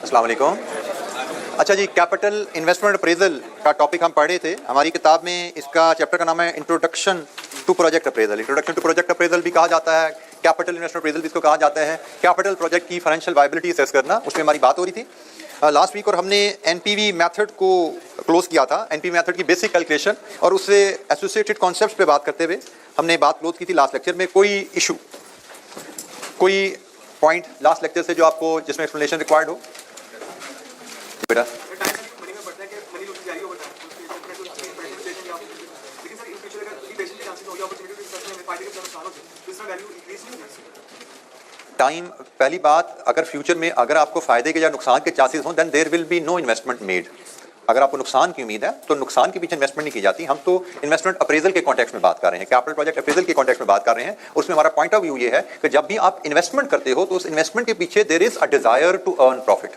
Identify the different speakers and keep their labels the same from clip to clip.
Speaker 1: अस्सलाम वालेकुम। अच्छा जी, कैपिटल इन्वेस्टमेंट अप्रेजल का टॉपिक हम पढ़ रहे थे। हमारी किताब में इसका चैप्टर का नाम है introduction to project appraisal. Introduction to project appraisal भी कहा जाता है, कैपिटल इन्वेस्टमेंट अप्रेजल भी इसको कहा जाता है। कैपिटल प्रोजेक्ट की फाइनेंशियल वायबिलिटी असेस करना, उसमें हमारी बात हो रही थी लास्ट वीक, और हमने एनपीवी मेथड को क्लोज किया था। एनपीवी मेथड की बेसिक कैलकुलेशन और उससे एसोसिएटेड कॉन्सेप्ट्स पे बात करते हुए हमने बात क्लोज की थी लास्ट लेक्चर में। कोई इशू, कोई पॉइंट लास्ट लेक्चर से जो आपको जिसमें एक्सप्लेनेशन रिक्वायर्ड हो बेटा? टाइम, पहली बात, अगर फ्यूचर में अगर आपको फायदे के या नुकसान के चांसेस हों, then there will be no investment made. अगर आपको नुकसान की उम्मीद है तो नुकसान के पीछे इन्वेस्टमेंट नहीं की जाती। हम तो इन्वेस्टमेंट अप्रेजल के कॉन्टेक्स्ट में बात कर रहे हैं, कैपिटल प्रोजेक्ट अप्रेजल के कॉन्टेक्स्ट में बात कर रहे हैं। उसमें हमारा पॉइंट ऑफ व्यू ये है कि जब भी आप इन्वेस्टमेंट करते हो तो उस इन्वेस्टमेंट के पीछे there is a desire to earn profit.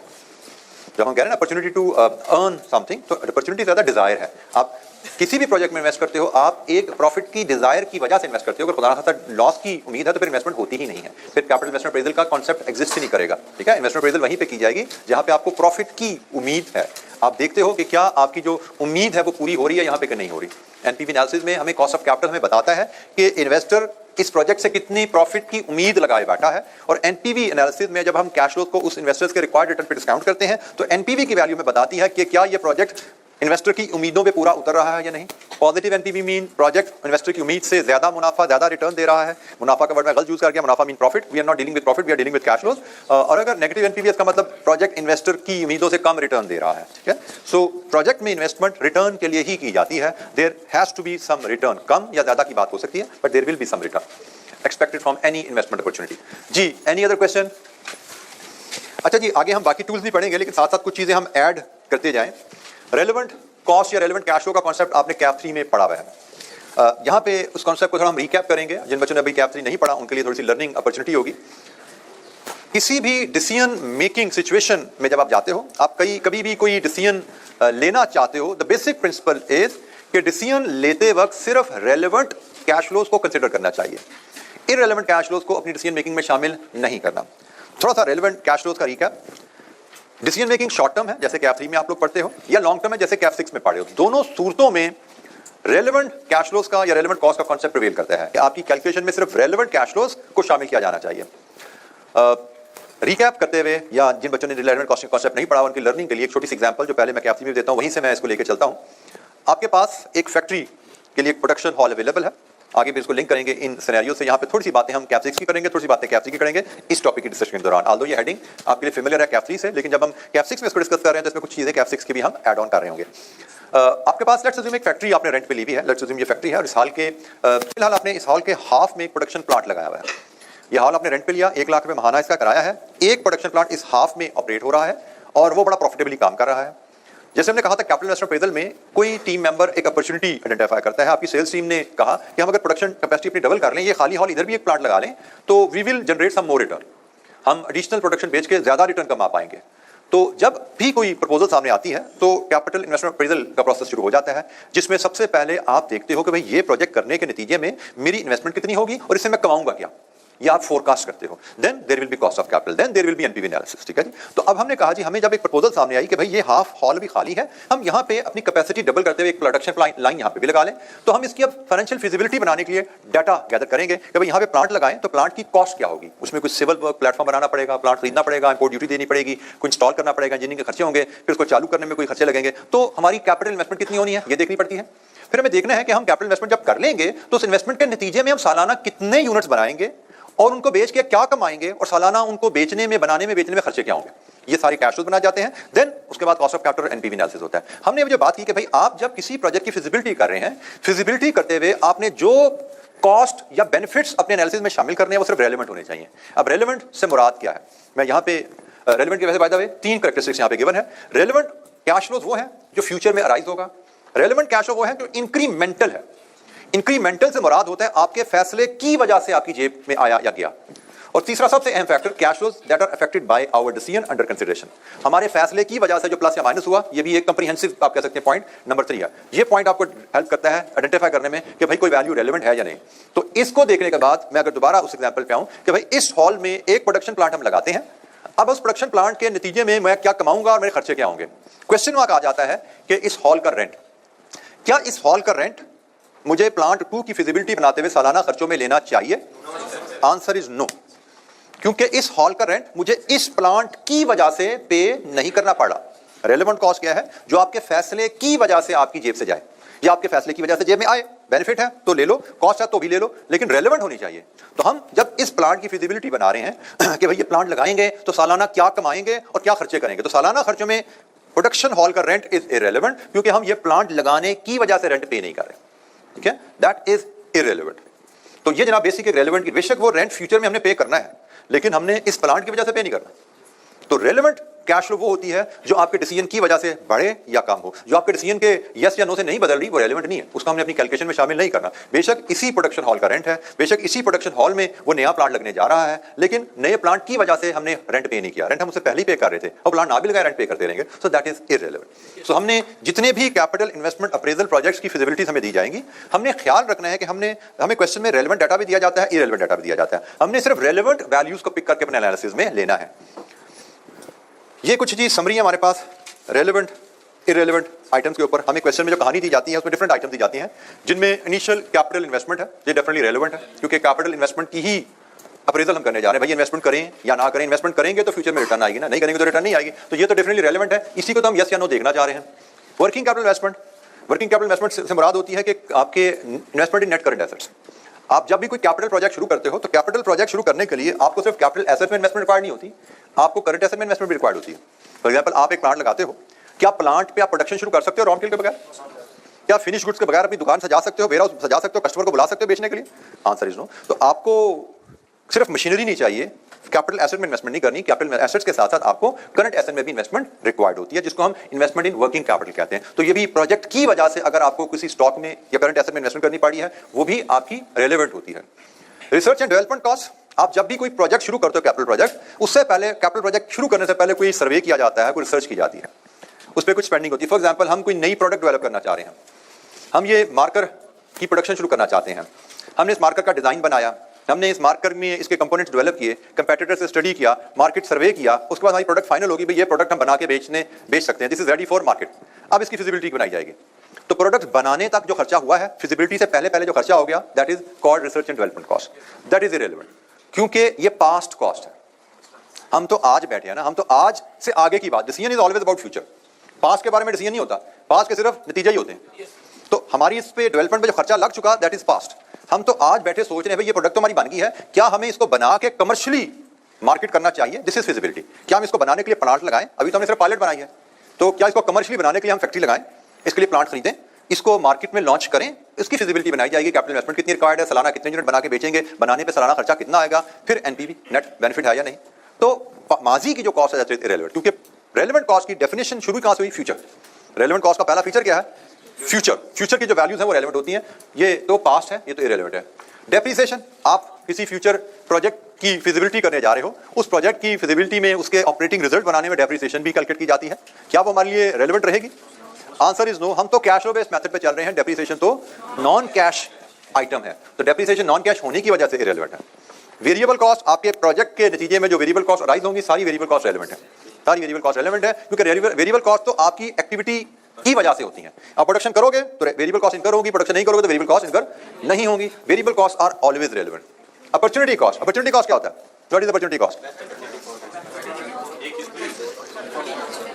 Speaker 1: जब हम कह रहे हैं ना अपॉर्चुनिटी टू अर्न समथिंग, तो अपॉर्चुनिटी ज़्यादा डिजायर है। आप किसी भी प्रोजेक्ट में इन्वेस्ट करते हो, आप एक प्रॉफिट की डिजायर की वजह से इन्वेस्ट करते हो। अगर खुदा ना खास्ता लॉस की उम्मीद है तो फिर इन्वेस्टमेंट होती ही नहीं है, फिर कैपिटल इन्वेस्टमेंट अप्रेजल का कॉन्सेप्ट एग्जिस्ट ही नहीं करेगा। ठीक है, इन्वेस्टमेंट अप्रेजल वहीं पे की जाएगी जहां पे आपको प्रॉफिट की उम्मीद है। आप देखते हो कि क्या आपकी जो उम्मीद है वो पूरी हो रही है यहाँ पे कि नहीं हो रही। एनपीवी एनालिसिस में हमें कॉस्ट ऑफ कैपिटल हमें बताता है कि इन्वेस्टर इस प्रोजेक्ट से कितनी प्रॉफिट की उम्मीद लगाए बैठा है, और एनपीवी एनालिसिस में जब हम कैश फ्लो को उस इन्वेस्टर्स के रिक्वायर्ड रिटर्न पे डिस्काउंट करते हैं तो एनपीवी की वैल्यू में बताती है कि क्या ये प्रोजेक्ट इन्वेस्टर की उम्मीदों पे पूरा उतर रहा है या नहीं। Positive NPV mean project investor की उम्मीद से ज्यादा मुनाफा, ज्यादा रिटर्न दे रहा है। मुनाफा का वर्ड मैं गलत यूज कर गया, मुनाफा mean profit. We are not dealing with profit, we are dealing with cash flows. और अगर नेगेटिव एनपीवी का मतलब प्रोजेक्ट इन्वेस्टर की उम्मीदों से कम रिटर्न दे रहा है। ठीक है, सो प्रोजेक्ट में इन्वेस्टमेंट रिटर्न के लिए ही की जाती है। There has to be some return, कम या ज्यादा की बात हो सकती है, but there will be some return expected from any investment opportunity. जी, एनी अदर क्वेश्चन? अच्छा जी, आगे हम बाकी टूल्स भी पढ़ेंगे, लेकिन साथ साथ कुछ चीजें हम ऐड करते जाएं। रेलेवेंट कॉस्ट या रेलेवेंट कैश फ्लो का कॉन्सेप्ट आपने कैप 3 में पढ़ा हुआ है। यहाँ पे उस कॉन्सेप्ट को थोड़ा हम रिकैप करेंगे। जिन बच्चों ने अभी कैप 3 नहीं पढ़ा उनके लिए थोड़ी सी लर्निंग अपॉर्चुनिटी होगी। किसी भी डिसीजन मेकिंग सिचुएशन में जब आप जाते हो, आप कभी भी कोई डिसीजन लेना चाहते हो, द बेसिक प्रिंसिपल इज कि डिसीजन लेते वक्त सिर्फ रेलेवेंट कैश फ्लोज को कंसिडर करना चाहिए, इररेलेवेंट कैश फ्लोज को अपनी डिसीजन मेकिंग में शामिल नहीं करना। थोड़ा सा रेलेवेंट कैश फ्लोज का recap. Decision making short term है जैसे कैप 3 में आप लोग पढ़ते हो, या लॉन्ग टर्म है जैसे कैप 6 में पढ़े हो। दोनों सूरतों में रेलेवेंट कैश फ्लोज का या रेलेवेंट कॉस्ट का कॉन्सेप्ट प्रिवेल करता है कि आपकी कैलकुलेशन में सिर्फ रेलेवेंट कैश फ्लोज को शामिल किया जाना चाहिए। रिकैप करते हुए, या जिन बच्चों ने रेलेवेंट कॉस्ट कॉन्सेप्ट नहीं पढ़ा उनकी लर्निंग के लिए एक छोटी सी एग्जांपल जो पहले मैं कैप 3 में देता हूं, वहीं से मैं इसको लेकर चलता हूं। आपके पास एक फैक्ट्री के लिए प्रोडक्शन हॉल अवेलेबल है। आगे भी इसको लिंक करेंगे इन सिनेरियो से। यहाँ पे थोड़ी सी बातें हम कैप 6 की करेंगे, थोड़ी सी बातें कैप 3 की करेंगे इस टॉपिक की डिस्कशन के दौरान। आल्दो ये हेडिंग आपके लिए फेमिलियर है कैप 3 से, लेकिन जब हम कैप 6 में इसको डिस्कस कर रहे हैं तो इसमें कुछ चीजें कैप 6 की भी हम ऐड ऑन कर रहे होंगे। आपके पास लेट्स अज्यूम एक फैक्ट्री आपने रेंट पे ली हुई है। लेट्स अज्यूम ये फैक्ट्री है और इस हॉल के फिलहाल आपने इस हॉल के हाफ में एक प्रोडक्शन प्लांट लगाया हुआ है। यह हॉल आपने रेंट पे लिया, 1 लाख रुपए महाना इसका कराया है। एक प्रोडक्शन प्लांट इस हाफ में ऑपरेट हो रहा है और वो बड़ा प्रॉफिटेबली काम कर रहा है। जैसे हमने कहा था कैपिटल इन्वेस्टमेंट अप्रेजल में कोई टीम मेंबर एक अपॉर्चुनिटी आइडेंटिफाई करता है। आपकी सेल्स टीम ने कहा कि हम अगर प्रोडक्शन कैपेसिटी अपनी डबल कर लें, ये खाली हॉल इधर भी एक प्लांट लगा लें, तो we will generate some more return. हम एडिशनल प्रोडक्शन बेच के ज्यादा रिटर्न कमा पाएंगे। तो जब भी कोई प्रपोजल सामने आती है तो कैपिटल इन्वेस्टमेंट अप्रेजल का प्रोसेस शुरू हो जाता है, जिसमें सबसे पहले आप देखते हो कि भाई ये प्रोजेक्ट करने के नतीजे में मेरी इन्वेस्टमेंट कितनी होगी और इससे मैं कमाऊंगा क्या, या आप फोरकास्ट करते हो। Then there will be cost of capital, then there will be NPV analysis. ठीक है जी। तो अब हमने कहा जी, हमें जब एक प्रपोजल सामने आई कि भाई ये हाफ हॉल भी खाली है, हम यहाँ पे अपनी कैपेसिटी डबल करते हुए एक प्रोडक्शन लाइन यहाँ पे भी लगा लें, तो हम इसकी अब फाइनेंशियल फिजिबिलिटी बनाने के लिए डाटा गैदर करेंगे कि भाई यहाँ पे प्लांट लगाएं तो प्लांट की कॉस्ट क्या होगी। उसमें कुछ सिविल वर्क प्लेटफॉर्म बनाना पड़ेगा, प्लांट खरीदना पड़ेगा, इंपोर्ट ड्यूटी देनी पड़ेगी, कुछ इंस्टॉल करना पड़ेगा, इंजीनियरिंग के खर्चे होंगे, फिर उसको चालू करने में कोई खर्चे लगेंगे। तो हमारी कैपिटल इन्वेस्टमेंट कितनी होनी है ये देखनी पड़ती है। फिर हमें देखना है कि हम कैपिटल इन्वेस्टमेंट जब कर लेंगे तो उस इन्वेस्टमेंट के नतीजे में हम सालाना कितने यूनिट्स बनाएंगे और उनको बेच के क्या कमाएंगे, और सालाना उनको बेचने में, बनाने में, बेचने में खर्चे क्या होंगे। ये सारे कैश फ्लोज बनाए जाते हैं। देन उसके बाद cost of capital NPV analysis होता है। हमने जो बात की कि भाई आप जब किसी प्रोजेक्ट की फिजिबिलिटी कर रहे हैं, फिजिबिलिटी करते हुए आपने जो कॉस्ट या बेनिफिट्स अपने एनालिसिस में शामिल करने हैं वो सिर्फ रेलेवेंट होने चाहिए। अब रेलेवेंट से मुराद क्या है, मैं यहाँ पे रेलेवेंट के वैसे बाय द वे 3 कैरेक्टरिस्टिक्स यहाँ पे गिवन है। रेलेवेंट कैश फ्लोज वो है जो फ्यूचर में अराइज होगा। रेलेवेंट कैश फ्लो वो है जो इंक्रीमेंटल है। इंक्रीमेंटल से मुराद होता है आपके फैसले की वजह से आपकी जेब में आया या गया। और तीसरा सबसे अहम factor, cash flows that are affected by our decision under consideration. हमारे फैसले की वजह से जो प्लस या माइनस हुआ, ये भी एक कंप्रीहेंसिव आप कह सकते हैं पॉइंट नंबर 3 है। ये पॉइंट आपको हेल्प करता है आइडेंटिफाई करने में कि भाई कोई वैल्यू रेलेवेंट है या नहीं। तो इसको देखने के बाद मैं अगर दोबारा उस एग्जांपल पे आऊं कि भाई इस हॉल में एक प्रोडक्शन प्लांट हम लगाते हैं, अब उस प्रोडक्शन प्लांट के नतीजे में मैं क्या कमाऊंगा और मेरे खर्चे क्या होंगे। क्वेश्चन वहां आ जाता है कि इस हॉल का रेंट, क्या इस हॉल का रेंट मुझे प्लांट 2 की फिजिबिलिटी बनाते हुए सालाना खर्चों में लेना चाहिए? आंसर इज नो, क्योंकि इस हॉल का रेंट मुझे इस प्लांट की वजह से पे नहीं करना पड़ा। रेलेवेंट कॉस्ट क्या है? जो आपके फैसले की वजह से आपकी जेब से जाए, या आपके फैसले की वजह से जेब में आए। बेनिफिट है तो ले लो, कॉस्ट है तो भी ले लो, लेकिन रेलेवेंट होनी चाहिए। तो हम जब इस प्लांट की फिजिबिलिटी बना रहे हैं कि भाई ये प्लांट लगाएंगे तो सालाना क्या कमाएंगे और क्या खर्चे करेंगे, तो सालाना खर्चों में प्रोडक्शन हॉल का रेंट इज इरेलेवेंट, क्योंकि हम ये प्लांट लगाने की वजह से रेंट पे नहीं कर रहे। ठीक है, दैट इज इरेलेवेंट। तो ये जनाब बेसिक रेलेवेंट की, बेशक वो रेंट फ्यूचर में हमने पे करना है, लेकिन हमने इस प्लांट की वजह से पे नहीं करना। तो रेलेवेंट कैश फ्लो वो होती है जो आपके डिसीजन की वजह से बढ़े या कम हो। जो आपके डिसीजन के यस या नो से नहीं बदल रही वो रेलेवेंट नहीं है, उसको हमने अपनी कैलकुलेशन में शामिल नहीं करना। बेशक इसी प्रोडक्शन हॉल का रेंट है, बेशक इसी प्रोडक्शन हॉल में वो नया प्लांट लगने जा रहा है, लेकिन नए प्लांट की वजह से हमने रेंट पे नहीं किया। रेंट हम उससे पहले ही पे कर रहे थे और प्लांट ना भी लगाए रेंट पे करते रहेंगे, सो दैट इज इररिलेवेंट। सो हमने जितने भी कैपिटल इन्वेस्टमेंट अप्रेजल प्रोजेक्ट्स की फिजिबिलिटीज हमें दी जाएंगी, हमने ख्याल रखना है कि हमें क्वेश्चन में रेलेवेंट डाटा भी दिया जाता है, इररिलेवेंट डाटा भी दिया जाता है। हमने सिर्फ रेलेवेंट वैल्यूज को पिक करके अपने एनालिसिस में लेना है। ये कुछ चीज समरी है हमारे पास रेलेवेंट इररिलेवेंट आइटम्स के ऊपर। हमें क्वेश्चन में जो कहानी दी जाती है उसमें डिफरेंट आइटम्स दी जाती हैं, जिनमें इनिशियल कैपिटल इन्वेस्टमेंट है, ये डेफिनेटली रेलेवेंट है, क्योंकि कैपिटल इन्वेस्टमेंट की ही अप्रेजल हम करने जा रहे हैं। भाई इन्वेस्टमेंट करें या ना करें, इन्वेस्टमेंट करेंगे तो फ्यूचर में रिटर्न आएगी ना, नहीं करेंगे तो रिटर्न नहीं आएगी, तो ये तो डेफिनेटली रेलेवेंट है, इसी को तो हम यस या नो देखना चाह रहे हैं। Working capital investment, working capital investment से मुराद होती है कि आपके इन्वेस्टमेंट इन नेट करंट एसेट्स। आप जब भी कोई कैपिटल प्रोजेक्ट शुरू करते हो तो कैपिटल प्रोजेक्ट शुरू करने के लिए आपको सिर्फ कैपिटल एसेट में इन्वेस्टमेंट रिक्वायर्ड नहीं होती, आपको करंट एसेट में इन्वेस्टमेंट भी रिक्वायर्ड होती है। फॉर एग्जांपल आप एक प्लांट लगाते हो, क्या प्लांट पे आप प्रोडक्शन शुरू कर सकते हो रॉ मटेरियल के बगैर? क्या फिनिश गुड्स के बगैर अपनी दुकान सजा सकते हो, वेयरहाउस सजा सकते हो, कस्टमर को बुला सकते हो बेचने के लिए? Answer is no. तो आपको सिर्फ मशीनरी नहीं चाहिए, कैपिटल एसेट में इन्वेस्टमेंट नहीं करनी, कैपिटल एसेट्स के साथ साथ आपको करंट एसेट में भी इन्वेस्टमेंट रिक्वायर्ड होती है, जिसको हम इन्वेस्टमेंट इन वर्किंग कैपिटल कहते हैं। तो ये भी प्रोजेक्ट की वजह से अगर आपको किसी स्टॉक में या करंट एसेट में इन्वेस्टमेंट करनी पड़ी है, वो भी आपकी रेलेवेंट होती है। रिसर्च एंड डेवलपमेंट कॉस्ट, आप जब भी कोई प्रोजेक्ट शुरू करते हो कैपिटल प्रोजेक्ट, उससे पहले कैपिटल प्रोजेक्ट शुरू करने से पहले कोई सर्वे किया जाता है, कोई रिसर्च की जाती है, उस पर कुछ स्पेंडिंग होती है। फॉर एग्जांपल हम कोई नई प्रोडक्ट डेवलप करना चाह रहे हैं, हम ये मार्कर की प्रोडक्शन शुरू करना चाहते हैं, हमने इस मार्कर का डिजाइन बनाया, हमने इस मार्कर में इसके कंपोनेंट्स डेवलप किए, कंपेटिटर से स्टडी किया, मार्केट सर्वे किया, उसके बाद हमारी प्रोडक्ट फाइनल होगी, भाई ये प्रोडक्ट हम बना के बेच सकते हैं, this is ready for market. अब इसकी फिजिबिलिटी बनाई जाएगी। तो प्रोडक्ट बनाने तक जो खर्चा हुआ है, फिजिबिलिटी से पहले जो खर्चा हो गया, that is called research and development cost, that is irrelevant, क्योंकि ये पास्ट कॉस्ट है। हम तो आज बैठे हैं ना, हम तो आज से आगे की बात, decision is always about future, past के बारे में डिसीजन नहीं होता, पास्ट के सिर्फ नतीजे ही होते हैं। तो हमारी इस पे डेवलपमेंट पे जो खर्चा लग चुका, दैट इज पास्ट। हम तो आज बैठे सोच रहे हैं भाई ये प्रोडक्ट तो हमारी बन गई है, क्या हमें इसको बना के कमर्शियली मार्केट करना चाहिए, दिस इज फिजिबिलिटी। क्या हम इसको बनाने के लिए प्लांट लगाएं, अभी तो हमने सिर्फ पायलट बनाई है, तो क्या इसको कमर्शियली बनाने के लिए हम फैक्ट्री लगाएं, इसके लिए प्लांट खरीदें, इसको मार्केट में लॉन्च करें, इसकी फिजिबिलिटी बनाई जाएगी, कैपिटल इन्वेस्टमेंट कितनी रिक्वायर्ड है, सालाना कितने यूनिट बना के बेचेंगे, बनाने पे सालाना खर्चा कितना आएगा, फिर एनपीवी नेट बेनिफिट है या नहीं। तो माजी की जो कॉस्ट है इररिलेवेंट, क्योंकि रेलेवेंट कॉस्ट की डेफिनेशन शुरू कहां से हुई? फ्यूचर। रेलेवेंट कॉस्ट का पहला फीचर क्या है? फ्यूचर की जो वैल्यूज है वो रेलेवेंट होती हैं, ये तो पास्ट है, ये तो इररिलेवेंट है। डेप्रिसिएशन, आप किसी फ्यूचर प्रोजेक्ट की फिजिबिलिटी करने जा रहे हो, उस प्रोजेक्ट की फिजिबिलिटी में उसके ऑपरेटिंग रिजल्ट बनाने में डेप्रिसिएशन भी कैलकुलेट की जाती है, क्या वो हमारे लिए रेलेवेंट रहेगी? Answer is no. हम तो कैश फ्लो बेस्ड मेथड पे चल रहे हैं, डेप्रिसिएशन तो नॉन कैश आइटम है, तो डेप्रिसिएशन नॉन कैश होने की वजह से इररिलेवेंट है। वेरिएबल कॉस्ट, आपके प्रोजेक्ट के नतीजे में जो वेरिएबल कॉस्ट अराइज होंगी, सारी वेरिएबल कॉस्ट रेलेवेंट है, सारी वेरिएबल कॉस्ट रेलेवेंट है, क्योंकि वेरिएबल कॉस्ट तो आपकी एक्टिविटी की वजह से होती है। आप प्रोडक्शन करोगे तो वेरिएबल कॉस्ट इनकर होगी, प्रोडक्शन नहीं करोगे तो वेरिएबल कॉस्ट इनकर नहीं होगी। Variable cost are always relevant. Opportunity cost, opportunity cost क्या होता है? What is opportunity cost?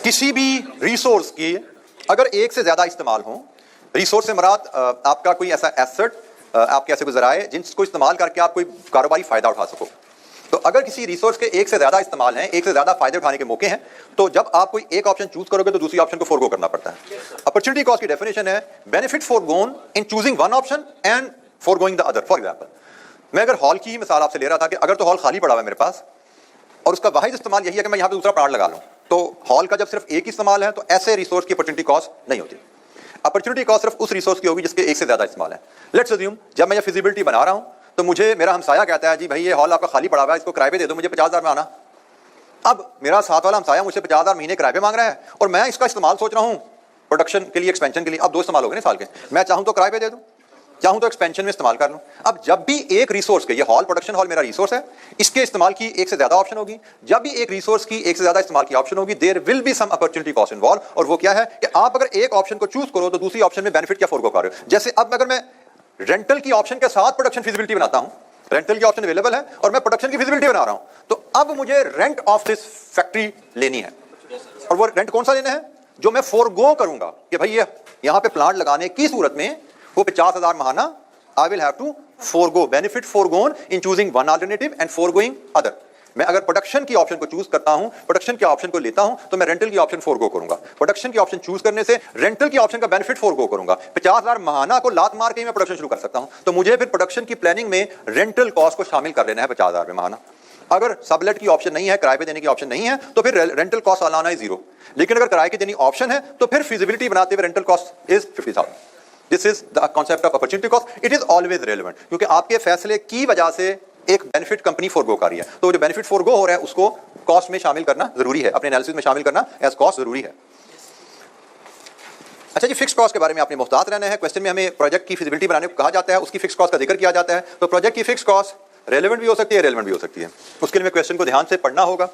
Speaker 1: किसी भी रिसोर्स की अगर एक से ज्यादा इस्तेमाल हो, रिसोर्स से मुराद आपका कोई ऐसा एसेट आपके ऐसे गुजरा है जिसको इस्तेमाल करके आप कोई कारोबारी फायदा उठा सको। तो अगर किसी रिसोर्स के एक से ज्यादा इस्तेमाल हैं, एक से ज्यादा फायदे उठाने के मौके हैं, तो जब आप कोई एक ऑप्शन चूज करोगे तो दूसरी ऑप्शन को फोरगो करना पड़ता है। अपॉर्चुनिटी कॉस्ट की डेफिनेशन है benefit forgone in choosing one option and forgoing the other. For example, मैं अगर हॉल की ही मिसाल आपसे ले रहा था कि अगर तो हॉल खाली पड़ा हुआ है मेरे पास और उसका वाहिद इस्तेमाल यही है कि मैं यहाँ पे दूसरा प्लांट लगा लूँ, तो हॉल का जब सिर्फ एक ही इस्तेमाल है तो ऐसे रिसोर्स की अपॉर्चुनिटी कॉस्ट नहीं होती। अपॉर्चुनिटी कॉस्ट सिर्फ उस रिसोर्स की होगी जिसके एक से ज्यादा इस्तेमाल है। लेट्स अज्यूम जब मैं ये फिजिबिलिटी बना रहा हूं तो मुझे मेरा हमसाया कहता है जी भाई ये हॉल आपका खाली पड़ा हुआ है, इसको किराए पे दे दो, मुझे 50,000 में आना। अब मेरा साथ वाला हमसाया मुझसे 50,000 महीने किराए पे मांग रहा है और मैं इसका इस्तेमाल सोच रहा हूं प्रोडक्शन के लिए, एक्सपेंशन के लिए। अब दो इस्तेमाल हो गए ना साल के, मैं चाहूं तो किराए पे दे दूं, चाहूं तो एक्सपेंशन में इस्तेमाल कर लूं। अब जब भी एक रिसोर्स के, ये हॉल प्रोडक्शन हॉल मेरा रिसोर्स है, इसके इस्तेमाल की एक से ज्यादा ऑप्शन होगी, जब भी एक रिसोर्स की एक से ज्यादा इस्तेमाल की ऑप्शन होगी, there will be some opportunity cost involve. और वो क्या है कि आप अगर एक ऑप्शन को चूज करो तो दूसरी ऑप्शन में बेनिफिट क्या फोरगो कर रहे हो। जैसे अब अगर मैं रेंटल की ऑप्शन के साथ प्रोडक्शन फिजिबिलिटी बनाता हूं, रेंटल की ऑप्शन अवेलेबल है और मैं प्रोडक्शन की फिजिबिलिटी बना रहा हूं, तो अब मुझे रेंट ऑफ दिस फैक्ट्री लेनी है। और वो रेंट कौन सा लेना है? जो मैं फोरगो करूंगा कि भाई ये यहां पे प्लांट लगाने की सूरत में वो 50,000 महाना, I will have to forego, benefit foregone in choosing one alternative and foregoing other। मैं अगर प्रोडक्शन की ऑप्शन को चूज करता हूं, प्रोडक्शन के ऑप्शन को लेता हूं, तो मैं रेंटल की ऑप्शन फोरगो करूंगा। प्रोडक्शन की ऑप्शन चूज करने से रेंटल की ऑप्शन का बेनिफिट फोरगो करूंगा। 50,000 महाना को लात मार के ही मैं प्रोडक्शन शुरू कर सकता हूं, तो मुझे फिर प्रोडक्शन की प्लानिंग में रेंटल कॉस्ट को शामिल कर लेना है 50,000 में महाना। अगर सबलेट की ऑप्शन नहीं है, किराए पे देने की ऑप्शन नहीं है, तो फिर रेंटल कॉस्ट सालाना है 0। लेकिन अगर किराए की देनी ऑप्शन है तो फिर फिजिबिलिटी बनाते हुए rental cost is 50,000। This is the concept of opportunity cost. It is always relevant, क्योंकि आपके फैसले की वजह से एक बेनिफिट कंपनी फोरगो कर रही है, तो जो बेनिफिट फोरगो हो रहा है उसको कॉस्ट में शामिल करना जरूरी है, अपने एनालिसिस में शामिल करना एज कॉस्ट जरूरी है। अच्छा जी, फिक्स कॉस्ट के बारे में आपने मुहतात रहना है। क्वेश्चन में हमें प्रोजेक्ट की फिजिबिलिटी बनाने को कहा जाता है, उसकी फिक्स कॉस्ट का जिक्र किया जाता है। तो प्रोजेक्ट की फिक्स कॉस्ट रेलेवेंट भी हो सकती है, रेलेवेंट भी हो सकती है। उसके लिए क्वेश्चन को ध्यान से पढ़ना होगा।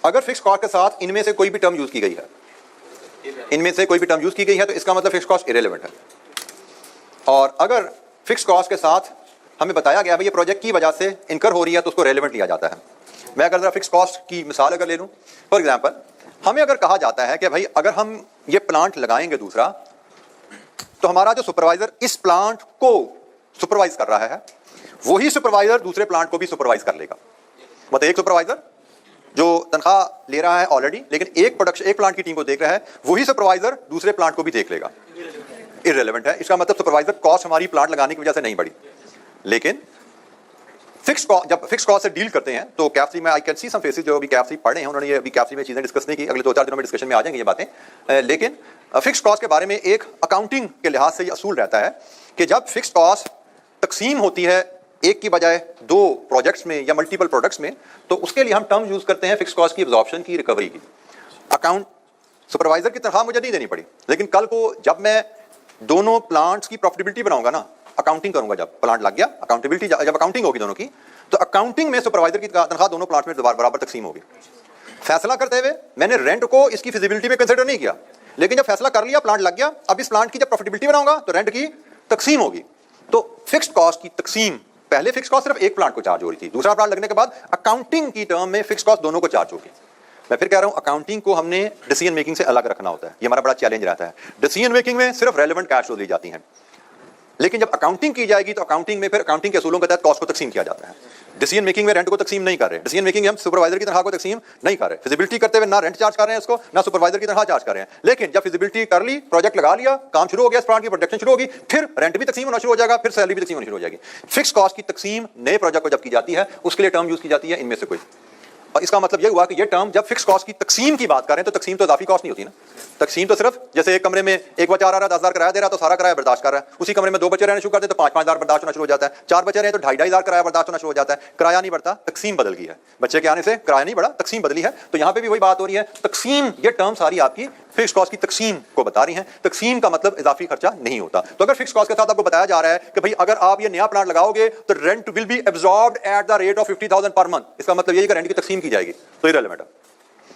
Speaker 1: अगर फिक्स कॉस्ट के साथ इनमें से कोई भी टर्म यूज की गई है, इनमें से कोई भी टर्म यूज की गई है, तो इसका मतलब फिक्स कॉस्ट इरेलेवेंट है। और अगर फिक्स कॉस्ट के साथ हमें बताया गया भाई ये प्रोजेक्ट की वजह से इनकर हो रही है, तो उसको रेलेवेंट लिया जाता है। मैं अगर फिक्स कॉस्ट की मिसाल अगर ले लूं, फॉर एग्जांपल हमें अगर कहा जाता है कि भाई अगर हम ये प्लांट लगाएंगे दूसरा, तो हमारा जो सुपरवाइजर इस प्लांट को सुपरवाइज कर रहा है, वही सुपरवाइजर दूसरे प्लांट को भी सुपरवाइज कर लेगा। मतलब एक सुपरवाइजर जो तनख्वाह ले रहा है ऑलरेडी, लेकिन एक प्लांट की टीम को देख रहा है, वही सुपरवाइजर दूसरे प्लांट को भी देख लेगा। इररिलेवेंट है। इसका मतलब सुपरवाइजर कॉस्ट हमारी प्लांट लगाने की वजह से नहीं बढ़ी। लेकिन फिक्स कॉस्ट, जब फिक्स कॉस्ट से डील करते हैं, तो कैफसी में I can see some faces जो अभी कैफसी पढ़े हैं, उन्होंने ये अभी कैफसी में चीजें डिस्कस नहीं की, अगले 2-4 दिनों में डिस्कशन में आ जाएंगी ये बातें। लेकिन फिक्स कॉस्ट के बारे में एक अकाउंटिंग के लिहाज से ये असूल रहता है कि जब फिक्स कॉस्ट तकसीम होती है एक की बजाय 2 प्रोजेक्ट्स में या मल्टीपल प्रोडक्ट्स में, तो उसके लिए हम टर्म यूज करते हैं फिक्स कॉस्ट की एब्जॉर्प्शन की, रिकवरी की। अकाउंट सुपरवाइजर की तनख्वाह मुझे नहीं देनी पड़ी, लेकिन कल को जब मैं दोनों प्लांट्स की प्रॉफिटेबिलिटी बनाऊंगा ना, अकाउंटिंग करूंगा, जब प्लांट लग गया, अकाउंटेबिलिटी जब अकाउंटिंग होगी दोनों की, तो अकाउंटिंग में सुपरवाइजर की तनख्वाह दोनों प्लांट में बराबर तकसीम होगी। फैसला करते हुए मैंने रेंट को इसकी फिजिबिलिटी में कंसिडर नहीं किया, लेकिन जब फैसला कर लिया, प्लांट लग गया, अब इस प्लांट की जब प्रॉफिटेबिलिटी बनाऊंगा तो रेंट की तकसीम होगी। तो फिक्स्ड कॉस्ट की तकसीम, पहले फिक्स कॉस्ट सिर्फ एक प्लांट को चार्ज हो रही थी, दूसरा प्लांट लगने के बाद अकाउंटिंग की टर्म में फिक्स कॉस्ट दोनों को चार्ज होगी। मैं फिर कह रहा हूं, अकाउंटिंग को हमने डिसीजन मेकिंग से अलग रखना होता है, ये हमारा बड़ा चैलेंज रहता है। डिसीजन मेकिंग में सिर्फ रेलेवेंट कैश फ्लो ली जाती हैं, लेकिन जब अकाउंटिंग की जाएगी तो अकाउंटिंग में फिर अकाउंटिंग के असूलों के तहत कॉस्ट को तकसीम किया जाता है। डिसीजन मेकिंग में रेंट को तकसीम नहीं कर रहे, डिसीजन मेकिंग में हम सुपरवाइजर की तनख्वाह को तकसीम नहीं कर रहे, फिजिबिलिटी करते हुए ना रेंट चार्ज कर रहे हैं उसको, ना सुपरवाइजर की तनख्वाह चार्ज कर रहे हैं। लेकिन जब फिजिबिलिटी कर ली, प्रोजेक्ट लगा लिया, काम शुरू हो गया, प्लांट की प्रोडक्शन शुरू होगी, फिर रेंट भी तकसीम होना शुरू हो जाएगा, फिर सैलरी भी तकसीम होनी शुरू हो जाएगी। फिक्स कॉस्ट की तकसीम नए प्रोजेक्ट को जब की जाती है, उसके लिए टर्म यूज की जाती है इनमें से कोई। और इसका मतलब यह हुआ कि ये टर्म जब फिक्स कॉस्ट की तकसीम की बात करें, तो तकसीम तो इजाफी कॉस्ट नहीं होती ना। तकसीम तो सिर्फ जैसे एक कमरे में एक बच्चा आ रहा है, 10,000 किराया दे रहा है, तो सारा किराया बर्दाश्त कर रहा है। उसी कमरे में 2 बच्चे रहने शुरू करते हैं तो 5-5 हज़ार बर्दाश्त होना शुरू हो जाता है। 4 बच्चे रहे तो 2,500 किराया बर्दाश्त होना शुरू हो जाता है। किराया नहीं बढ़ता, तकसीम बदल गई है। बच्चे के आने से किराया नहीं बढ़ा, तकसीम बदली है। तो यहाँ पे भी वही बात हो रही है, तकसीम, ये टर्म सारी आपकी फिक्स कॉस्ट की तकसीम को बता रही हैं। तकसीम का मतलब इजाफी खर्चा नहीं होता। तो अगर फिक्स कॉस्ट के साथ आपको बताया जा रहा है कि भाई अगर आप ये नया प्लांट लगाओगे तो rent will be absorbed at the rate of 50,000 per month, इसका मतलब यही कि रेंट की तकसीम की जाएगी, तो इररिलेवेंट है।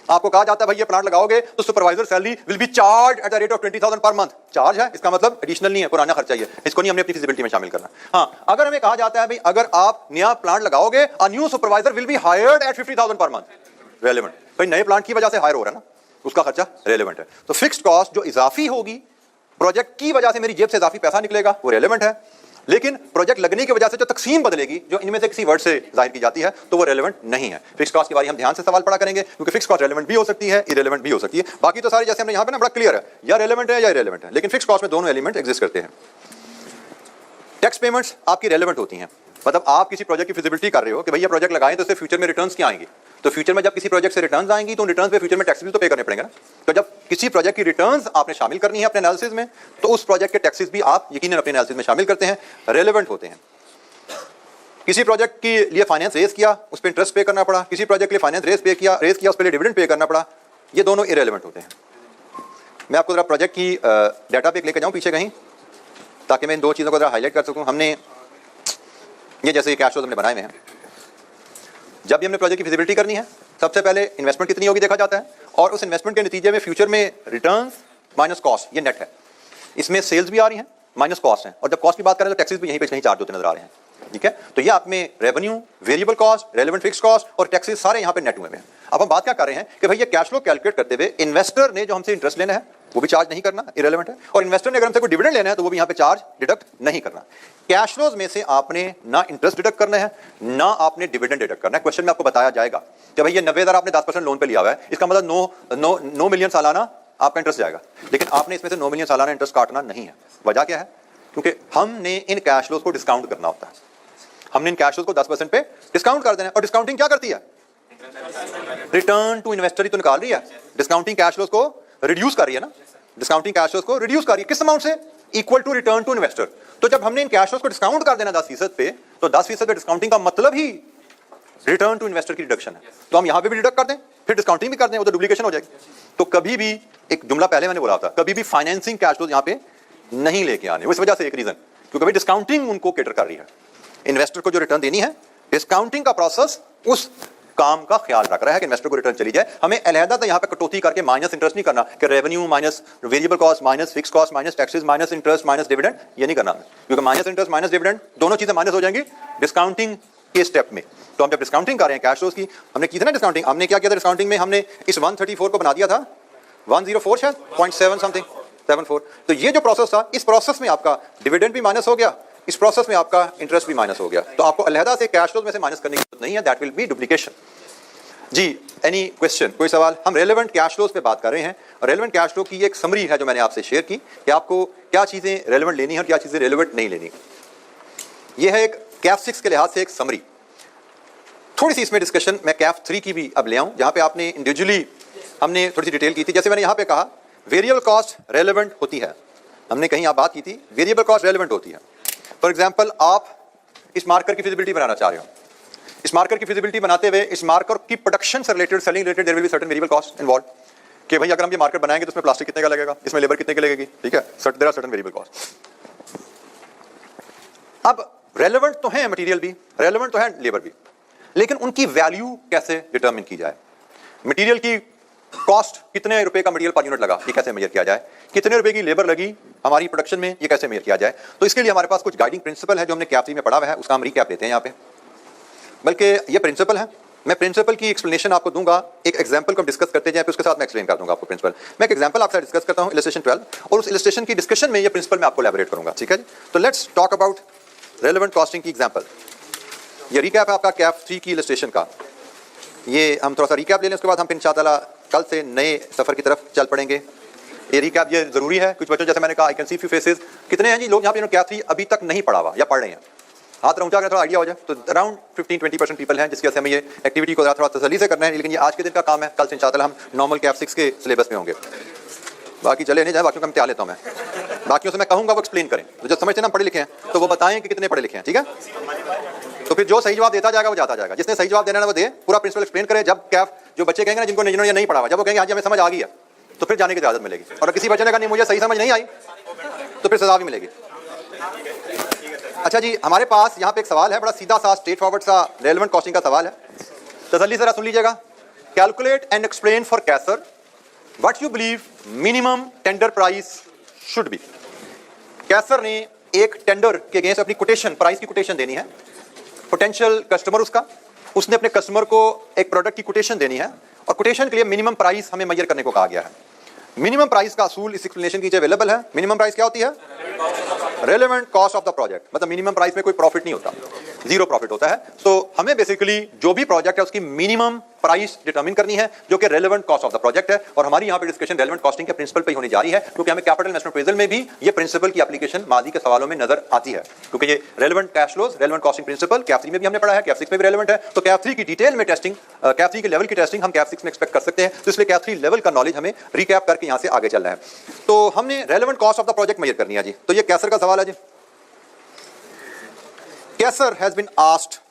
Speaker 1: आपको कहा जाता है भाई ये प्लांट लगाओगे तो supervisor salary will be charge at the rate of 20,000 per month, charge है, इसका मतलब एडिशनल नहीं है, पुराना खर्चा ही है, इसको नहीं हमने अपनी फिजिबिलिटी में शामिल करना। हाँ, अगर हमें कहा जाता है भाई अगर आप नया प्लांट लगाओगे, a new supervisor will be hired at 50,000 per month, relevant. भाई नए प्लांट की वजह से हायर हो रहा है ना, उसका खर्चा रेलेवेंट है। तो फिक्स्ड कॉस्ट जो इजाफी होगी, प्रोजेक्ट की वजह से मेरी जेब से इजाफी पैसा निकलेगा, वो रेलेवेंट है। लेकिन प्रोजेक्ट लगने की वजह से जो तकसीम बदलेगी, जो इनमें से किसी वर्ड से जाहिर की जाती है, तो वो रेलेवेंट नहीं है। फिक्स कॉस्ट के बारे में हम ध्यान से सवाल पढ़ा करेंगे, क्योंकि फिक्स कॉस्ट रेलेवेंट भी हो सकती है, इरेलेवेंट भी हो सकती है। बाकी तो सारी जैसे हमने यहाँ पे ना बड़ा क्लियर है, या रेलेवेंट है या इरेलेवेंट है, लेकिन फिक्स कॉस्ट में दोनों एलिमेंट एग्जिस्ट करते हैं। टैक्स पेमेंट्स आपकी रेलेवेंट होती हैं, मतलब आप किसी प्रोजेक्ट की फिजिबिलिटी कर रहे हो कि भैया प्रोजेक्ट लगाएं तो इससे फ्यूचर में रिटर्न्स क्या आएंगी, तो फ्यूचर में जब किसी प्रोजेक्ट से रिटर्न्स आएंगी तो रिटर्न्स पे फ्यूचर में टैक्सेस भी तो पे करने पड़ेंगे ना। तो जब किसी प्रोजेक्ट की रिटर्न्स आपने शामिल करनी है अपने एनालिसिस में, तो उस प्रोजेक्ट के टैक्सेस भी आप यकीनन अपने एनालिसिस में शामिल करते हैं, रेलेवेंट होते हैं। किसी प्रोजेक्ट के लिए फाइनेंस रेज किया, उस पर इंटरेस्ट पे करना पड़ा, किसी प्रोजेक्ट के लिए फाइनेंस रेज किया उस पर डिविडेंड पे करना पड़ा, ये दोनों इरेलेवेंट होते हैं। मैं आपको जरा प्रोजेक्ट की डाटा पे लेकर जाऊं पीछे कहीं। ताकि मैं इन दो चीज़ों को ज़रा हाईलाइट कर सकूं। हमने ये जैसे कैश फ्लोज हमने बनाए हुए हैं, जब भी हमने प्रोजेक्ट की फिजिबिलिटी करनी है सबसे पहले इन्वेस्टमेंट कितनी होगी देखा जाता है, और उस इन्वेस्टमेंट के नतीजे में फ्यूचर में रिटर्न माइनस कॉस्ट, ये नेट है। इसमें सेल्स भी आ रही हैं माइनस कॉस्ट है, और जब कॉस्ट की बात करें तो टैक्सेस भी यहीं पे कहीं चार्ज होते नजर आ रहे हैं। ठीक है, तो ये आप में revenue, variable cost, relevant fix cost और टैक्सेस सारे यहाँ पे नेट हुए हैं। अब हम बात क्या कर रहे हैं कि भाई ये कैश फ्लो कैलकुलेट करते हुए इन्वेस्टर ने जो हमसे इंटरेस्ट लेना है वो भी चार्ज नहीं करना, इरेलेवेंट है, और इन्वेस्टर ने अगर हमसे कोई डिविडेंड लेना है तो वो भी यहाँ पे चार्ज डिडक्ट नहीं करना। कैश फ्लोज में से आपने ना इंटरेस्ट डिडक्ट करना है ना आपने डिविडेंड डिडक्ट करना है। क्वेश्चन में आपको बताया जाएगा कि भाई ये 90,000 आपने 10% लोन पे लिया हुआ है, इसका मतलब 9 मिलियन सालाना आपका इंटरेस्ट जाएगा, लेकिन आपने इसमें से 9 मिलियन सालाना इंटरेस्ट काटना नहीं है। वजह क्या है? क्योंकि हमने इन कैश फ्लोज को डिस्काउंट करना होता है, हमने इन कैश फ्लोज को 10% पे डिस्काउंट कर देना है। और डिस्काउंटिंग क्या करती है? रिटर्न टू इन्वेस्टर ही तो निकाल रही है। डिस्काउंटिंग कैश फ्लोज को रिड्यूस कर रही है ना, डिस्काउंटिंग कैश फ्लोज को रिड्यूस कर रही है किस अमाउंट से? Equal to return to investor. तो जब हमने इन कैश फ्लोज को डिस्काउंट कर देना 10% पे, तो 10% पे डिस्काउंटिंग का मतलब ही रिटर्न टू इन्वेस्टर की डिडक्शन है। तो हम यहां पे भी डिडक्ट कर दें फिर डिस्काउंटिंग भी कर दें, वो तो डुप्लीकेशन हो जाएगी। तो कभी भी, एक जुमला पहले मैंने बोला था, कभी भी फाइनेंसिंग कैश फ्लोज यहां पे नहीं लेके आने। इस वजह से एक रीजन, क्योंकि भाई डिस्काउंटिंग उनको केटर कर रही है, इन्वेस्टर को जो रिटर्न देनी है, डिस्काउंटिंग का प्रोसेस उस काम का ख्याल रख रहा है कि इन्वेस्टर को रिटर्न चली जाए। हमें अलहदा तो यहाँ पे कटौती करके माइनस इंटरेस्ट नहीं करना कि revenue minus variable cost minus fix cost minus taxes minus interest minus dividend, ये नहीं करना हमें, क्योंकि माइनस इंटरेस्ट माइनस डिविडेंड दोनों चीजें माइनस हो जाएंगी डिस्काउंटिंग के स्टेप में। तो हम जब डिस्काउंटिंग कर रहे हैं कैश फ्लोज की, हमने की थी ना डिस्काउंटिंग, हमने क्या किया था डिस्काउंटिंग में? हमने इस 134 को बना दिया था 104 शायद 0.7 समथिंग 74। तो ये जो प्रोसेस था, इस प्रोसेस में आपका डिविडेंड भी माइनस हो गया, इस प्रोसेस में आपका इंटरेस्ट भी माइनस हो गया। तो आपको अलहदा से कैश फ्लोज में से माइनस करने की जरूरत नहीं है, दैट विल बी डुप्लीकेशन। जी, एनी क्वेश्चन, कोई सवाल? हम रेलेवेंट कैश फ्लोज पे बात कर रहे हैं, और रेलेवेंट कैश फ्लो की एक समरी है जो मैंने आपसे शेयर की कि आपको क्या चीजें रेलेवेंट लेनी है और क्या चीजें रेलेवेंट नहीं लेनी। यह है एक कैफ 6 के लिहाज से एक समरी। थोड़ी सी इसमें डिस्कशन मैं कैफ 3 की भी अब ले आऊं, जहां पे आपने इंडिविजुअली हमने थोड़ी सी डिटेल की थी। जैसे मैंने यहां पे कहा वेरिएबल कॉस्ट रेलेवेंट होती है, हमने कहीं आप बात की थी वेरिएबल कॉस्ट रेलेवेंट होती है। फॉर एग्जाम्पल, आप इस मार्कर की फिजिबिलिटी बनाना चाह रहे हो, इस मार्कर की फिजिबिलिटी बनाते हुए इस मार्कर की प्रोडक्शन से related, selling related, there will be certain variable cost involve, कि भाई अगर हम ये मार्कर बनाएंगे तो इसमें प्लास्टिक कितने का लगेगा, इसमें लेबर कितने की लगेगी, ठीक है, there are certain variable cost. अब रेलेवेंट तो है मटेरियल भी, रेलेवेंट तो है लेबर भी, लेकिन उनकी वैल्यू कैसे डिटरमिन की जाए? मटेरियल की कॉस्ट, कितने रुपए का मटेरियल पर यूनिट लगा, ये कैसे मेजर किया जाए? कितने रुपए की लेबर लगी हमारी प्रोडक्शन में, ये कैसे मेजर किया जाए? तो इसके लिए हमारे पास कुछ गाइडिंग प्रिंसिपल है जो हमने कैफ 3 में पढ़ा हुआ है, उसका हम रिकैप लेते हैं यहाँ पे। बल्कि ये प्रिंसिपल है, मैं प्रिंसिपल की एक्सप्लेनेशन आपको दूंगा, एक एग्जांपल को हम डिस्कस करते जाएं, फिर उसके साथ मैं एक्सप्लेन कर दूंगा आपको प्रिंसिपल। मैं एक एग्जांपल आपसे डिस्कस करता हूं, इलस्ट्रेशन 12, और उस इलस्ट्रेशन की डिस्कशन में ये प्रिंसिपल मैं आपको एलैबोरेट करूंगा, ठीक है जी? तो let's talk about relevant costing की एग्जांपल। ये रिकैप है आपका कैफ 3 की इलस्ट्रेशन का। ये हम थोड़ा सा रिकैप ले लें, उसके बाद हम इंशाअल्लाह कल से नए सफर की तरफ चल पड़ेंगे। ये रिकैप ये जरूरी है, कुछ बच्चों जैसे मैंने कहा I can see few faces, कितने हैं जी लोग यहाँ पे कैफ 3 अभी तक नहीं पढ़ा हुआ या पढ़ रहे हैं? हाथ ऊंचा करें, थोड़ा आइडिया हो जाए। तो अराउंड 15-20% पीपल हैं जिसकी वजह से हमें ये एक्टिविटी को थोड़ा तसल्ली से करना है, लेकिन ये आज के दिन का काम है, कल से इंशाअल्लाह हम नॉर्मल कैफ 6 के सिलेबस में होंगे। बाकी चले नहीं जाए, बाकियों का मैं त्याग लेता हूँ, मैं बाकियों से मैं कहूँगा वो एक्सप्लेन करें, तो जब समझते ना पढ़े लिखे हैं तो वो बताएं कि कितने पढ़े लिखे हैं, ठीक है? तो फिर जो सही जवाब देता जाएगा वो जाता जाएगा, जिसने सही जवाब देना है वो दे, पूरा प्रिंसिपल एक्सप्लेन करे। जब कैफ जो बच्चे कहेंगे ना जिन्होंने नहीं पढ़ा हुआ, जब वो कहेंगे आज हमें समझ आ गई है, तो फिर जाने की इजाजत मिलेगी। और किसी बच्चे ने कहा नहीं मुझे सही समझ नहीं आई, तो फिर सजा भी मिलेगी। अच्छा जी, हमारे पास यहाँ पे एक सवाल है, बड़ा सीधा सा स्ट्रेट फॉरवर्ड सा रेलेवेंट कॉस्टिंग का सवाल है, तसल्ली से सुन लीजिएगा। Calculate and explain for Caser what you believe minimum tender price should be. Caser ने एक टेंडर के अगेंस्ट अपनी कोटेशन, प्राइस की कोटेशन देनी है, पोटेंशियल कस्टमर उसने अपने कस्टमर को एक प्रोडक्ट की कोटेशन देनी है, और कोटेशन के लिए मिनिमम प्राइस हमें मेजर करने को कहा गया है। मिनिमम प्राइस का असूल इस एक्सप्लेनेशन की अवेलेबल है। मिनिमम प्राइस क्या होती है? Relevant cost of the project, मतलब मिनिमम प्राइस में कोई प्रॉफिट नहीं होता, जीरो प्रॉफिट होता है। सो हमें बेसिकली जो भी प्रोजेक्ट है उसकी मिनिमम प्राइस डिटरमिन करनी है, जो कि relevant cost of the project है। और हमारी यहाँ पे डिस्कशन रेलेवेंट कॉस्टिंग के प्रिंसिपल पे ही होने जा रही है, क्योंकि हमें कैपिटल इन्वेस्टमेंट अप्रेजल में भी ये प्रिंसिपल की एप्लीकेशन माजी के सवालों में नजर आती है, क्योंकि ये relevant cash flows, relevant costing principle CAF 3 में भी हमने पढ़ा है, कैफ 6 में भी रेलेवेंट है। तो कैफ 3 की डिटेल में टेस्टिंग, कैफ 3 के लेवल की टेस्टिंग हम कैफ 6 में एक्सपेक्ट कर सकते हैं, तो इसलिए कैफ 3 लेवल का नॉलेज हमें रिकैप करके यहाँ से आगे चलना है। तो हमने relevant cost of the project measure करनी है जी। तो ये कैसर का सवाल है जी। कैसर हैज बीन आस्क्ड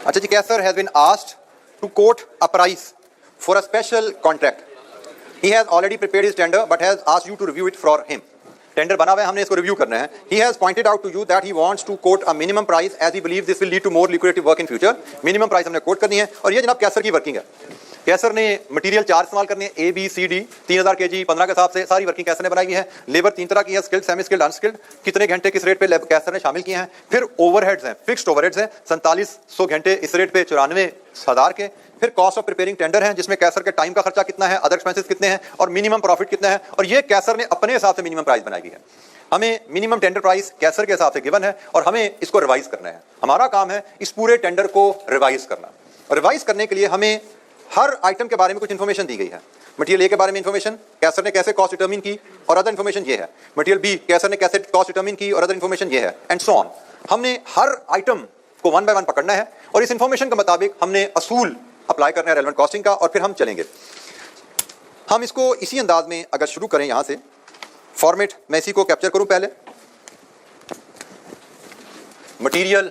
Speaker 1: अच्छा जी, Caser has been asked to quote a price for a special contract. He has already prepared his tender but has asked you to review it for him. Tender बना हुआ है, हमने इसको review करना है. He has pointed out to you that he wants to quote a minimum price as he believes this will lead to more lucrative work in future. Minimum price हमने coat करनी है और ये जनाब कैसर की वर्किंग है. कैसर ने मटेरियल 4 इस्तेमाल करने हैं, A, B, C, D, 3000 kg 15 के हिसाब से सारी वर्किंग कैसर ने बनाई है. लेबर 3 तरह की है, स्किल्ड, सेमी स्किल्ड, अनस्किल्ड. कितने घंटे किस रेट पे कैसर ने शामिल किए हैं. फिर ओवरहेड्स हैं, फिक्स्ड ओवरहेड्स हैं 4700 घंटे इस रेट पे 94,000 के. फिर कॉस्ट ऑफ प्रिपेयरिंग टेंडर है जिसमें कैसर के टाइम का खर्चा कितना है, अदर एक्सपेंसेस कितने हैं और मिनिमम प्रॉफिट कितना है. और ये कैसर ने अपने हिसाब से मिनिमम प्राइस बनाई है. हमें मिनिमम टेंडर प्राइस कैसर के हिसाब से गिवन है और हमें इसको रिवाइज करना है. हमारा काम है इस पूरे टेंडर को रिवाइज करना. और रिवाइज करने के लिए हमें हर आइटम के बारे में कुछ इन्फॉर्मेशन दी गई है. मटेरियल ए के बारे में इन्फॉर्मेशन, कैसर ने कैसे कॉस्ट डिटरमिन की और अदर इन्फॉर्मेशन ये है. मटेरियल बी, कैसर ने कैसे कॉस्ट डिटरमिन की और अदर इन्फॉर्मेशन ये है, एंड सो ऑन. हमने हर आइटम को 1 बाय 1 पकड़ना है और इस इन्फॉर्मेशन के मुताबिक हमने असूल अप्लाई करना है रेलेवेंट कॉस्टिंग का और फिर हम चलेंगे. हम इसको इसी अंदाज में अगर शुरू करें, यहां से फॉर्मेट मैं इसी को कैप्चर करूं. पहले material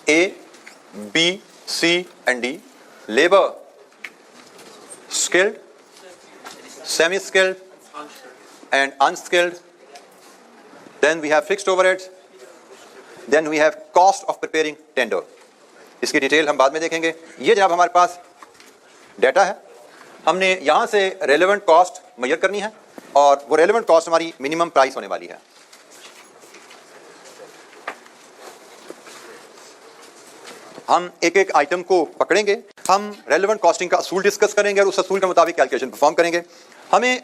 Speaker 1: A, B, C and D, labour skilled, semi skilled and unskilled. Then we have fixed overheads. Then we have cost of preparing tender. इसकी डिटेल हम बाद में देखेंगे. ये जनाब हमारे पास डाटा है. हमने यहां से रेलेवेंट कॉस्ट मेजर करनी है और वो रेलेवेंट कॉस्ट हमारी मिनिमम प्राइस होने वाली है. हम एक एक आइटम को पकड़ेंगे, हम रेलेवेंट कॉस्टिंग का असूल डिस्कस करेंगे और उस असूल के मुताबिक कैलकुलेशन परफॉर्म करेंगे. हमें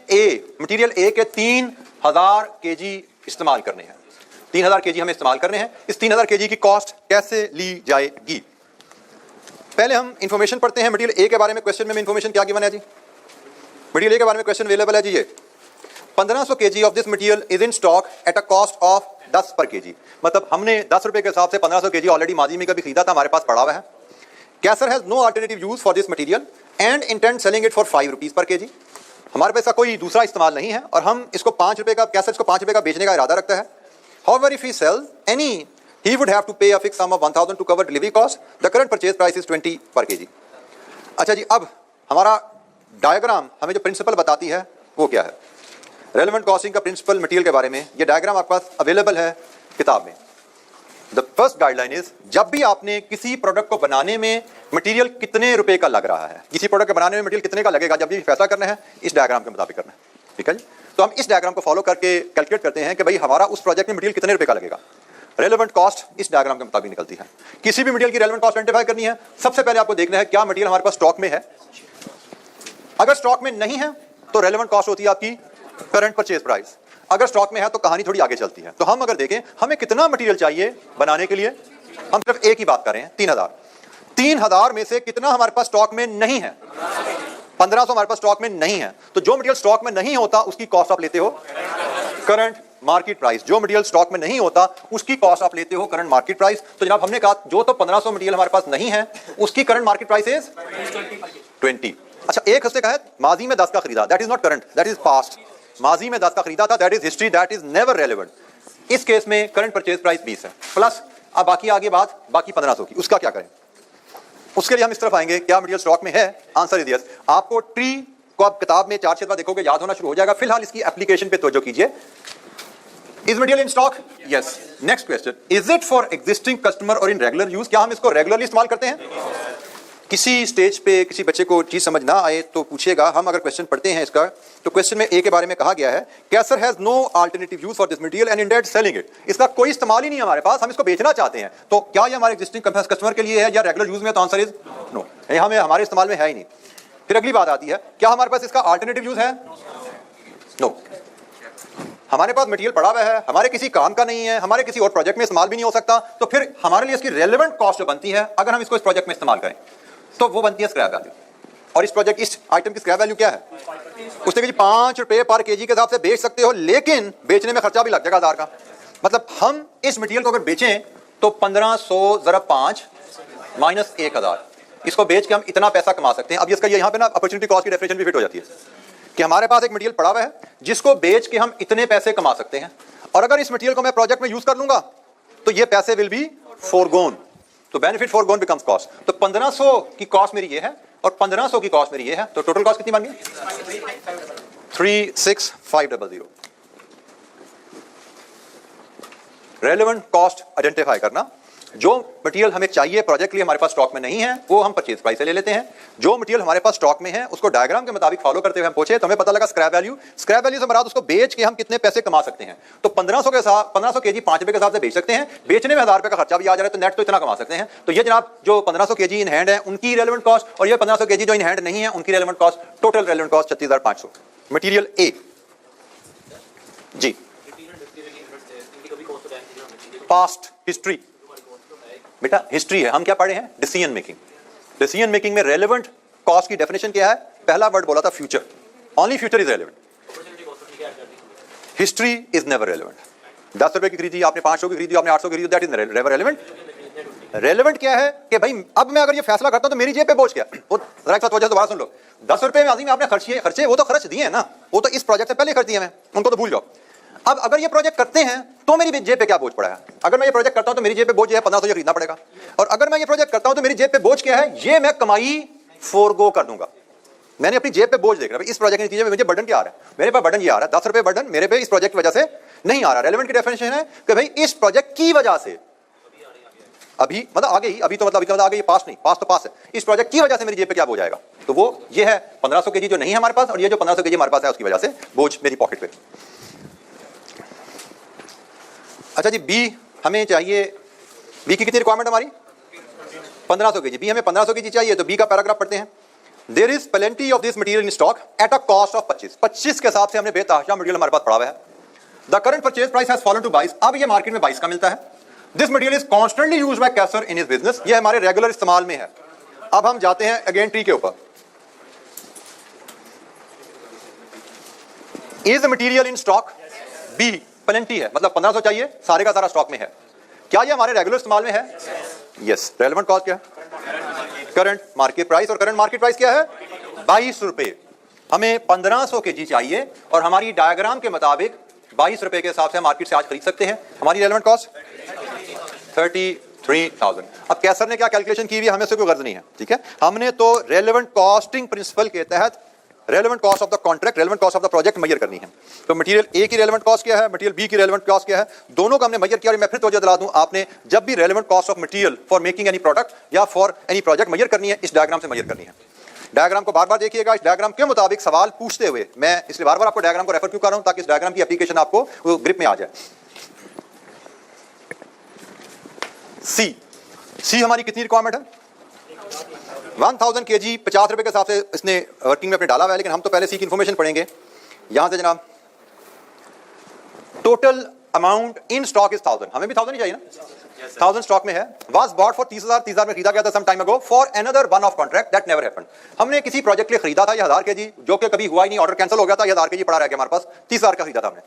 Speaker 1: मटेरियल ए के 3000 केजी इस्तेमाल करने हैं. 3000 केजी हमें इस्तेमाल करने हैं. इस 3000 केजी की कॉस्ट कैसे ली जाएगी. पहले हम इंफॉर्मेशन पढ़ते हैं. मटेरियल ए के बारे में क्वेश्चन में इंफॉर्मेशन क्या गिवन है जी. मटेरियल ए के बारे में क्वेश्चन अवेलेबल है जी. ये 1500 KG of this material is in stock at a cost of 10 पर केजी. मतलब हमने 10 रुपए के हिसाब से 1500 केजी ऑलरेडी माजी में कभी खरीदा था, हमारे पास पड़ा हुआ है. Caser has no alternative use for this material and intend selling it for 5 rupees per KG. हमारे पास कोई दूसरा इस्तेमाल नहीं है और हम इसको 5 रुपए का, कैसर इसको 5 रुपए का बेचने का इरादा रखता है. However, if he sells any, he would have to pay a fixed sum of 1000 to cover delivery cost. The current purchase price is 20 per kg. अच्छा जी, अब हमारा डायग्राम हमें जो प्रिंसिपल बताती है वो क्या है. रेलेवेंट कॉस्टिंग का प्रिंसिपल मटेरियल के बारे में ये डायग्राम आपके पास अवेलेबल है किताब में. द फर्स्ट गाइडलाइन इज, जब भी आपने किसी प्रोडक्ट को बनाने में मटेरियल कितने रुपए का लग रहा है, किसी प्रोडक्ट को बनाने में मटेरियल कितने का लगेगा, जब भी फैसला करना है इस डायग्राम के मुताबिक करना है. ठीक है जी. तो हम इस डायग्राम को फॉलो करके कैलकुलेट करते हैं कि भाई हमारा उस प्रोजेक्ट में मटेरियल कितने रुपए का लगेगा. रेलेवेंट कॉस्ट इस डायग्राम के मुताबिक निकलती है. किसी भी मटेरियल की रेलेवेंट कॉस्ट आइडेंटिफाई करनी है, सबसे पहले आपको देखना है क्या मटेरियल हमारे पास स्टॉक में है. अगर स्टॉक में नहीं है तो रेलेवेंट कॉस्ट होती है आपकी करंट परचेज प्राइस. अगर स्टॉक में है तो कहानी थोड़ी आगे चलती है. तो हम अगर देखें हमें कितना मटेरियल चाहिए बनाने के लिए, हम सिर्फ एक ही बात कर रहे हैं, 3000. 3000 में से कितना हमारे पास स्टॉक में नहीं है, 1500 हमारे पास स्टॉक में नहीं है. तो जो मटेरियल स्टॉक में नहीं होता उसकी कॉस्ट आप लेते हो करंट मार्केट प्राइस. जो मटेरियल स्टॉक में नहीं होता उसकी कॉस्ट आप लेते हो करंट मार्केट प्राइस. तो जनाब हमने कहा जो तो 1500 मटेरियल हमारे पास नहीं है उसकी करंट मार्केट प्राइस इज 20. अच्छा, एक हफ्ते का है, माजी में 10 का खरीदा, that is not current, that is past. माजी में 10 का खरीदा था, that is history, that is never relevant. इस केस में करंट परचेज प्राइस 20 है प्लस अब बाकी आगे बात बाकी 1500 की, उसका क्या करें. उसके लिए हम इस तरफ आएंगे, क्या मटेरियल स्टॉक में है. Answer is yes. आपको ट्री को आप किताब में 4 छेदवा देखोगे याद होना शुरू हो जाएगा. फिलहाल इसकी एप्लीकेशन पे तवज्जो कीजिए. Is material in stock? Yes. Next question, is it for existing customer और इन रेगुलर यूज. क्या हम इसको रेगुलरली इस्तेमाल करते हैं. किसी स्टेज पे किसी बच्चे को चीज समझ ना आए तो पूछेगा. हम अगर क्वेश्चन पढ़ते हैं इसका, तो क्वेश्चन में ए के बारे में कहा गया है, Caser has no alternative use for this material and intend selling it. इसका कोई इस्तेमाल ही नहीं है हमारे पास, हम इसको बेचना चाहते हैं. तो क्या ये हमारे एग्जिस्टिंग कस्टमर के लिए है या रेगुलर यूज में. तो आंसर इज नो, हमें हमारे इस्तेमाल में है ही नहीं. फिर अगली बात आती है, क्या हमारे पास इसका अल्टरनेटिव यूज है. नो, हमारे पास मटेरियल पड़ा हुआ है, हमारे किसी काम का नहीं है, हमारे किसी और प्रोजेक्ट में इस्तेमाल भी नहीं हो सकता. तो फिर हमारे लिए इसकी रेलेवेंट कॉस्ट जो बनती है अगर हम इसको इस प्रोजेक्ट में इस्तेमाल करें तो वो बनती है स्क्रैप वैल्यू. और इस प्रोजेक्ट इस आइटम की स्क्रैप वैल्यू क्या है. उसने कहा 5 रुपए पर केजी के हिसाब से बेच सकते हो, लेकिन बेचने में खर्चा भी लग जाएगा 1000 का. मतलब हम इस मटेरियल को अगर बेचें तो 1500 ज़रा 5 माइनस 1000, इसको बेच के हम इतना पैसा कमा सकते हैं. अब इसका यहाँ पे ना अपॉर्चुनिटी कॉस्ट की डेफिनेशन भी फिट हो जाती है कि हमारे पास एक मटेरियल पड़ा हुआ है जिसको बेच के हम इतने पैसे कमा सकते हैं, और अगर इस मटेरियल को मैं प्रोजेक्ट में यूज कर लूंगा तो ये पैसे विल बी फोरगोन. तो बेनिफिट फोरगोन बिकम्स कॉस्ट। तो 1500 की कॉस्ट मेरी ये है और 1500 की कॉस्ट मेरी ये है, तो टोटल कॉस्ट कितनी बन गई? 36500। रेलेवेंट कॉस्ट आइडेंटिफाई करना, जो मटेरियल हमें चाहिए प्रोजेक्ट के लिए हमारे पास स्टॉक में नहीं है वो हम परचेज प्राइस से ले लेते हैं, जो मटेरियल हमारे पास स्टॉक में है उसको डायग्राम के मुताबिक फॉलो करते हुए हम पूछे तो हमें पता लगा स्क्रैप वैल्यू, स्क्रैप वैल्यू से मराद उसको बेच के हम कितने पैसे कमा सकते हैं। तो 1500 के साथ 1500 केजी 5 रुपए के हिसाब से बेच सकते हैं, बेचने में 1000 रुपए का खर्चा भी आ जा रहा है, तो नेट तो इतना कमा सकते हैं। तो ये जनाब जो 1500 केजी इन हैंड है उनकी रेलेवेंट कॉस्ट, और ये 1500 केजी जो इन हैंड नहीं है उनकी relevant cost, total relevant cost 36500। Material A जी, पास्ट हिस्ट्री बेटा हिस्ट्री है, हम क्या पढ़े हैं? Decision making. डिसीजन मेकिंग में रेलेवेंट कॉस्ट की डेफिनेशन क्या है? पहला वर्ड बोला था future, only future is relevant, history is never relevant. 10 रुपए की खरीदी आपने, 500 की खरीदी आपने, 800 की खरीदी, that is never relevant. Relevant क्या है कि भाई अब मैं अगर ये फैसला करता हूं तो मेरी जेब पे बोझ क्या, वो जरा एक साथ वजह दोबारा सुन लो। 10 रुपए में आदमी आपने खर्चे वो तो खर्च दिए हैं ना, वो तो इस प्रोजेक्ट से पहले खर्च दिए मैं, उनको तो भूल जाओ। अब अगर ये प्रोजेक्ट करते हैं तो मेरी जेब पे क्या बोझ पड़ा है? अगर मैं ये प्रोजेक्ट करता हूं तो मेरी जेब पे बोझ है 1500 खरीदना पड़ेगा, और अगर मैं ये प्रोजेक्ट करता हूं तो मेरी जेब पे बोझ क्या है? ये मैं कमाई फोरगो कर दूंगा। मैंने अपनी जेब पे बोझ देख रहा है, इस प्रोजेक्ट के नतीजे में मुझे बर्डन क्या आ रहा है? मेरे पास बर्डन ये आ रहा है 10 रुपए बर्डन मेरे पे इस प्रोजेक्ट की वजह से नहीं आ रहा। रेलेवेंट की डेफिनेशन है कि भाई इस प्रोजेक्ट की वजह से, अभी मतलब आगे ही, अभी तो मतलब आगे, पास नहीं, पास तो पास है, इस प्रोजेक्ट की वजह से मेरी जेब पे क्या बोझ आएगा? तो वो ये है 1500 केजी जो नहीं है हमारे पास, और ये जो 1500 केजी हमारे पास है उसकी वजह से बोझ मेरी पॉकेट पे। अच्छा जी, बी हमें चाहिए, बी की कितनी रिक्वायरमेंट हमारी? 1500 केजी। बी हमें 1500 केजी चाहिए, तो बी का पैराग्राफ पढ़ते हैं। There is plenty of this material in stock at a cost of 25 के हिसाब से हमने बेतहाशा मटेरियल हमारे पास पड़ा हुआ है। The current purchase price has fallen to 22, अब ये मार्केट में 22 का मिलता है। This material is constantly used by Kaiser in his business, ये हमारे रेगुलर इस्तेमाल में है। अब हम जाते हैं अगेन ट्री के ऊपर। Is material in stock? Be plenty है, मतलब 1500 चाहिए, सारे का सारा स्टॉक में है। क्या ये हमारे रेगुलर इस्तेमाल में है? यस। रेलेवेंट कॉस्ट क्या है? करंट मार्केट प्राइस, और करंट मार्केट प्राइस क्या है? 22 रुपए। हमें 1500 केजी चाहिए और हमारी डायग्राम के मुताबिक 22 रुपए के हिसाब से मार्केट से आज खरीद सकते हैं। हमारी रेलेवेंट कॉस्ट 33,000। अब कैसर ने क्या कैलकुलेशन की हुई है, हमें से कोई गर्ज नहीं है, ठीक है। हमने तो रेलेवेंट कॉस्टिंग प्रिंसिपल के तहत relevant cost of the contract, relevant cost of the project measure करनी है। तो मटेरियल ए की रेलेवेंट कॉस्ट क्या है, मटेरियल बी की रेलेवेंट कॉस्ट क्या है, दोनों का हमने मेजर किया। और मैं फिर तवज्जो दिला दूं, आपने जब भी relevant cost of material for making any product या फॉर एनी प्रोजेक्ट मेजर करनी है, इस डायग्राम से मेजर करनी है। डायग्राम को बार बार देखिएगा, इस डायग्राम के मुताबिक सवाल पूछते हुए, मैं इसलिए बार बार आपको डायग्राम को रेफर क्यों कर रहा हूं, ताकि इस डायग्राम की एप्लीकेशन आपको ग्रिप में आ जाए। सी हमारी कितनी रिक्वायरमेंट है? 1000 केजी 50 रुपए के हिसाब से इसने वर्किंग में अपने डाला हुआ है, लेकिन हम तो पहले सी की इंफॉर्मेशन पढ़ेंगे। यहां से जनाब total amount in stock is 1000, हमें भी 1000 ही चाहिए ना, 1000 स्टॉक में है। वाज बॉट फॉर 30,000 में खरीदा गया था some time ago for another one off contract that never happened. हमने किसी प्रोजेक्ट के लिए खरीदा था ये 1000 केजी, जो कि कभी हुआ ही नहीं, ऑर्डर कैंसिल हो गया था, ये 1000 केजी पड़ा रह गया हमारे पास, 30,000 का खरीदा था हमने।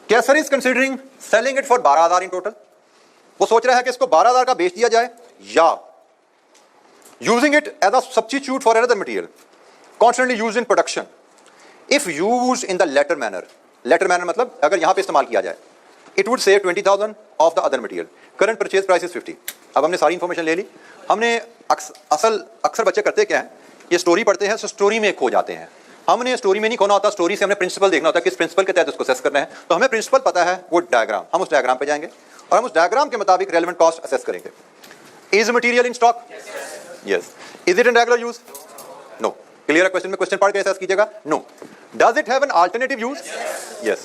Speaker 1: Caser is considering selling it for 12,000 in total. वो सोच रहा है कि इसको 12,000 का बेच दिया जाए, या using it as a substitute for another material constantly used in production if used in the latter manner मतलब अगर यहां पे इस्तेमाल किया जाए, it would save 20,000 of the other material, current purchase price is 50। अब हमने सारी इंफॉर्मेशन ले ली। हमने अक्सर बच्चे करते क्या है, ये स्टोरी पढ़ते हैं तो स्टोरी में खो जाते हैं। हमने स्टोरी में नहीं खोना होता, स्टोरी से हमने प्रिंसिपल देखना होता है, किस प्रिंसिपल के तहत उसको असेस करना है। तो हमें प्रिंसिपल पता है, वो डायग्राम, हम उस डायग्राम पे जाएंगे और हम उस डायग्राम के मुताबिक रेलेवेंट कॉस्ट असेस करेंगे। Is material in stock? Yes. Is it in regular use? No. Clear है क्वेश्चन में, क्वेश्चन पढ़ के ऐसा कीजिएगा। No. Does it have an alternative use? Yes.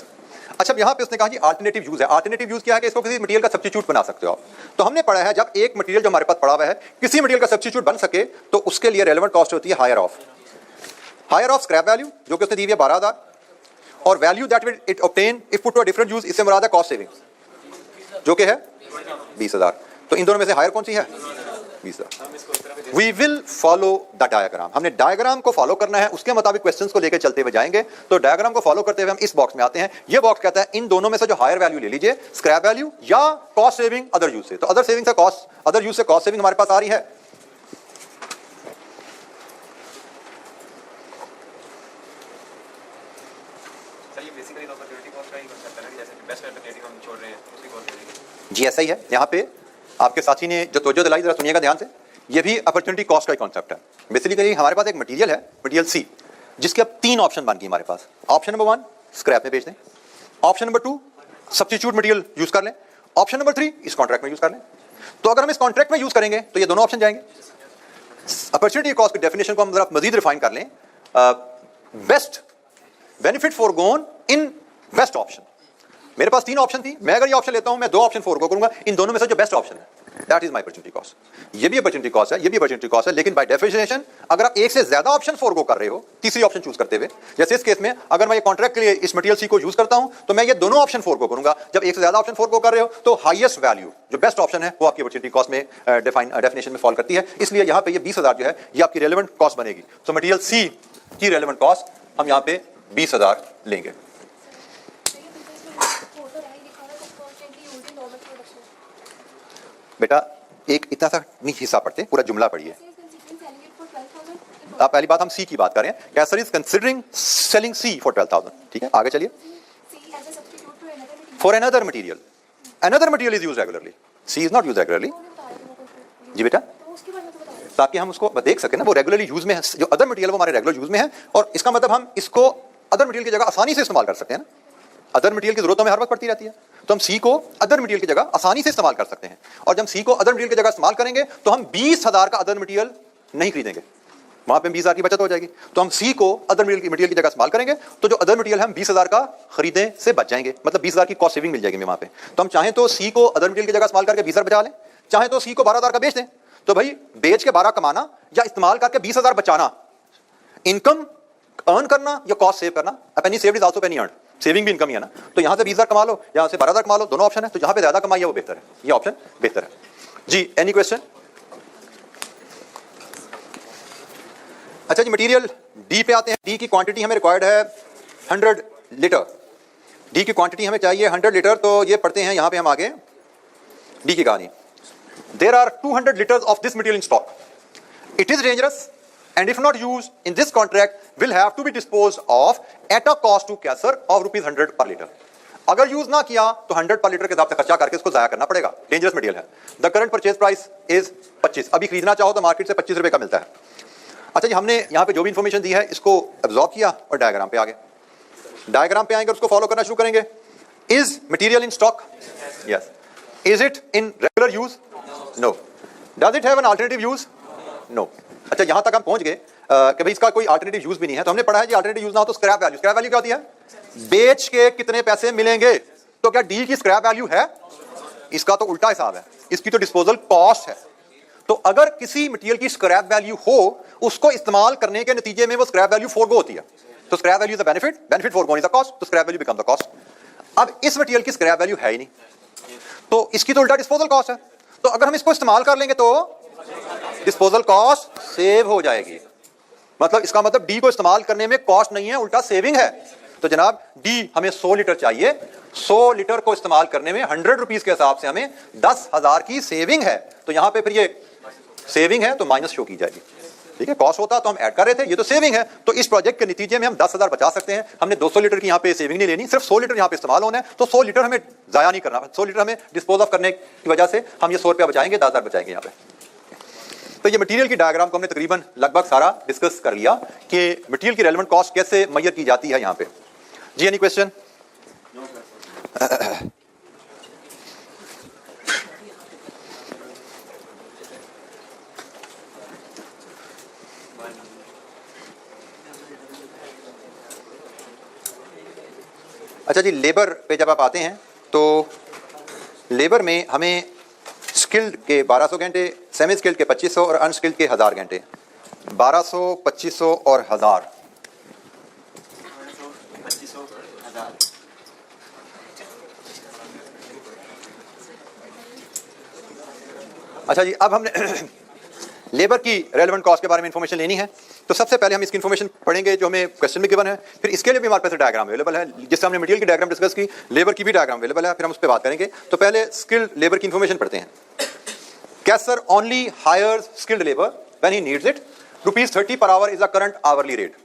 Speaker 1: अच्छा, अब यहाँ पे उसने कहा जी अल्टरनेटिव यूज है। अल्टरनेटिव यूज क्या है कि इसको किसी मटेरियल का सब्स्टिट्यूट बना सकते हो आप। तो हमने पढ़ा है जब एक मटेरियल जो हमारे पास पड़ा हुआ है किसी मटेरियल का सब्स्टिट्यूट बन सके तो उसके लिए रेलेवेंट कॉस्ट होती है हायर ऑफ स्क्रैप वैल्यू, जो कि उसने दी हुई है 12,000, और value that will it obtain if put to a different use, इससे मुराद है कॉस्ट सेविंग, जो कि है 20,000। तो इन दोनों में से हायर कौन सी है? 20,000। We will follow the diagram। हमने डायग्राम को फॉलो करना है, उसके मुताबिक क्वेश्चंस को लेकर चलते हुए जाएंगे। तो डायग्राम को फॉलो करते हुए हम इस बॉक्स में आते हैं। ये बॉक्स कहता है इन दोनों में से जो हायर वैल्यू ले लीजिए, स्क्रैप वैल्यू या कॉस्ट सेविंग अदर यूज से। तो अदर सेविंग से कॉस्ट, अदर यूज से कॉस्ट सेविंग हमारे पास आ रही है। जी ऐसा ही है, यहाँ पे आपके साथी ने जो तवज्जो दिलाई, जरा सुनिएगा ध्यान से, ये भी अपॉर्चुनिटी कॉस्ट का कॉन्सेप्ट है। बेसिकली हमारे पास एक मटेरियल है, मटेरियल सी, जिसके अब 3 ऑप्शन बन गए हमारे पास। ऑप्शन नंबर 1 स्क्रैप में बेच दें, option number 2 substitute material use कर लें, ऑप्शन नंबर 3 इस कॉन्ट्रैक्ट में यूज कर लें। तो अगर हम इस कॉन्ट्रैक्ट में यूज करेंगे तो ये दोनों ऑप्शन जाएंगे। अपॉर्चुनिटी कॉस्ट की डेफिनेशन को हम जरा मजीद रिफाइन कर लें। Best benefit forgone in best option. मेरे पास 3 ऑप्शन थी, मैं अगर ये ऑप्शन लेता हूं, मैं 2 ऑप्शन फोरगो करूंगा, इन दोनों में से जो बेस्ट ऑप्शन है that is my opportunity cost. ये भी अपॉर्चुनिटी कॉस्ट है, ये भी अपॉर्चुनिटी कॉस्ट है, लेकिन बाय डेफिनेशन अगर आप एक से ज्यादा ऑप्शन फोरगो कर रहे हो तीसरी ऑप्शन चूज करते हुए, जैसे इस केस में अगर मैं ये कॉन्ट्रैक्ट के लिए इस मटेरियल सी को यूज करता हूं तो मैं ये दोनों ऑप्शन फोरगो करूंगा। जब एक से ज्यादा ऑप्शन फोरगो कर रहे हो तो हाईएस्ट वैल्यू जो बेस्ट ऑप्शन है वो आपकी अपॉर्चुनिटी कॉस्ट में डेफिनेशन में फॉल करती है। इसलिए यहां पे ये 20,000 जो है ये आपकी रेलेवेंट कॉस्ट बनेगी। तो मटेरियल सी की रेलेवेंट कॉस्ट हम यहां पे 20,000 लेंगे। बेटा एक इतना सा नहीं हिस्सा पढ़ते, पूरा जुमला पढ़िए। आप पहली बात हम सी की बात कर रहे हैं, Caser is considering selling C for 12,000। ठीक है, आगे चलिए। For another material is used regularly, C is not used regularly. जी बेटा, ताकि हम उसको देख सकें ना, वो रेगुलरली यूज में है, जो अदर मटेरियल वो हमारे रेगुलर यूज में है, और इसका मतलब हम इसको अदर मटेरियल की जगह आसानी से इस्तेमाल कर सकते हैं ना। अदर मटेरियल की जरूरत हमें हर वक्त पड़ती रहती है, तो हम सी को अदर मटेरियल की जगह आसानी से इस्तेमाल कर सकते हैं। और जब सी को अदर मटेरियल की जगह इस्तेमाल करेंगे तो हम 20,000 का अदर मटेरियल नहीं खरीदेंगे, वहां पे 20,000 की बचत हो जाएगी। तो हम सी को अदर मटेरियल की जगह इस्तेमाल करेंगे तो जो अदर मटेरियल हम 20,000 का खरीदने से बच जाएंगे, मतलब 20,000 की कॉस्ट सेविंग मिल जाएगी वहां पे। तो हम चाहें तो सी को अदर मटेरियल की जगह इस्तेमाल करके 20,000 बचा लें, चाहे तो सी को 12,000 का बेच दें। तो भाई बेच के 12 कमाना या इस्तेमाल करके 20,000 बचाना, इनकम अर्न करना या कॉस्ट सेव करना, penny saved is also penny earned, saving भी इनकम ही है ना। तो यहां से 20,000 कमा लो, यहां से 12,000 कमा लो, दोनों ऑप्शन है। तो जहां पे ज्यादा कमाई है वो बेहतर है, ये ऑप्शन बेहतर है। जी, एनी क्वेश्चन? अच्छा जी, मटेरियल डी पे आते हैं। डी की क्वांटिटी हमें रिक्वायर्ड है 100 लीटर। डी की क्वांटिटी हमें चाहिए 100 लीटर। तो ये पढ़ते हैं यहां पे हम आगे डी की कहानी। There are 200 litres of this material in stock. It is dangerous and if not used in this contract will have to be disposed of at a cost to Kaysar of ₹100 per liter। अगर use ना किया तो 100 पर litre के हिसाब से खर्चा करके इसको जाया करना पड़ेगा, डेंजरस मटेरियल है। The current purchase price is 25। अभी खरीदना चाहो तो मार्केट से 25 रुपए का मिलता है। अच्छा जी, हमने यहाँ पे जो भी इंफॉर्मेशन दी है इसको एब्जॉर्ब किया और डायग्राम पे आ गए। डायग्राम पे आएंगे, उसको फॉलो करना शुरू करेंगे। Is material in stock? Yes. Is it in regular use? No. Does it have an alternative use? No. अच्छा, यहां तक हम पहुंच गए कि भाई इसका कोई अल्टरनेटिव यूज भी नहीं है। तो हमने पढ़ा है जी अल्टरनेटिव यूज ना हो तो स्क्रैप वैल्यू। स्क्रैप वैल्यू क्या होती है? बेच के कितने पैसे मिलेंगे। तो क्या डी की स्क्रैप वैल्यू है? इसका तो उल्टा हिसाब है, इसकी तो डिस्पोजल कॉस्ट है। तो अगर किसी मटेरियल की स्क्रैप वैल्यू हो, उसको इस्तेमाल करने के नतीजे में वो स्क्रैप वैल्यू फोरगो होती है। तो scrap value is a benefit, benefit forgone is a cost, तो scrap value become the cost. अब इस मटेरियल की स्क्रैप वैल्यू है ही नहीं, तो इसकी तो उल्टा डिस्पोजल कॉस्ट है। तो अगर हम इसको इस्तेमाल कर लेंगे तो डिस्पोजल कॉस्ट सेव हो जाएगी। मतलब इसका मतलब डी को इस्तेमाल करने में कॉस्ट नहीं है, उल्टा सेविंग है। तो जनाब डी हमें 100 लीटर चाहिए, 100 लीटर को इस्तेमाल करने में 100 रुपीज के हिसाब से हमें 10,000 की सेविंग है। तो यहां पे फिर ये सेविंग है तो माइनस शो की जाएगी। ठीक है, कॉस्ट होता तो हम ऐड कर रहे थे, ये तो सेविंग है। तो इस प्रोजेक्ट के नतीजे में हम 10,000 बचा सकते हैं। हमने 200 लीटर की यहाँ पे सेविंग नहीं लेनी, सिर्फ 100 लीटर यहाँ पे इस्तेमाल होना है। तो 100 लीटर हमें जाया नहीं करना, 100 लीटर हमें डिस्पोज ऑफ करने की वजह से हम ये 100 रुपया बचाएंगे, 10,000 बचाएंगे यहाँ पे। तो ये मटेरियल की डायग्राम को हमने तकरीबन लगभग सारा डिस्कस कर लिया कि मटेरियल की रेलेवेंट कॉस्ट कैसे मेजर की जाती है यहाँ पे। जी, एनी क्वेश्चन? अच्छा जी, लेबर पे जब आप आते हैं तो लेबर में हमें स्किल्ड के 1200 घंटे, सेमी स्किल्ड के 2500 और अनस्किल्ड के 1000 घंटे। 1200, 2500 और 1000। अच्छा जी, अब हमने लेबर की रेलेवेंट कॉस्ट के बारे में इंफॉर्मेशन लेनी है। तो सबसे पहले हम इसकी इंफॉर्मेशन पढ़ेंगे जो हमें क्वेश्चन में गिवन है। फिर इसके लिए भी हमारे पास डायग्राम अवेलेबल है, जिससे हमने मटेरियल की डायग्राम डिस्कस की, लेबर की भी डायग्राम अवेलेबल है, फिर हम उस पर बात करेंगे। तो पहले स्किल्ड लेबर की इंफॉर्मेशन पढ़ते हैं। Caser only hires skilled labour when he needs it. ₹30 per hour is the current hourly rate.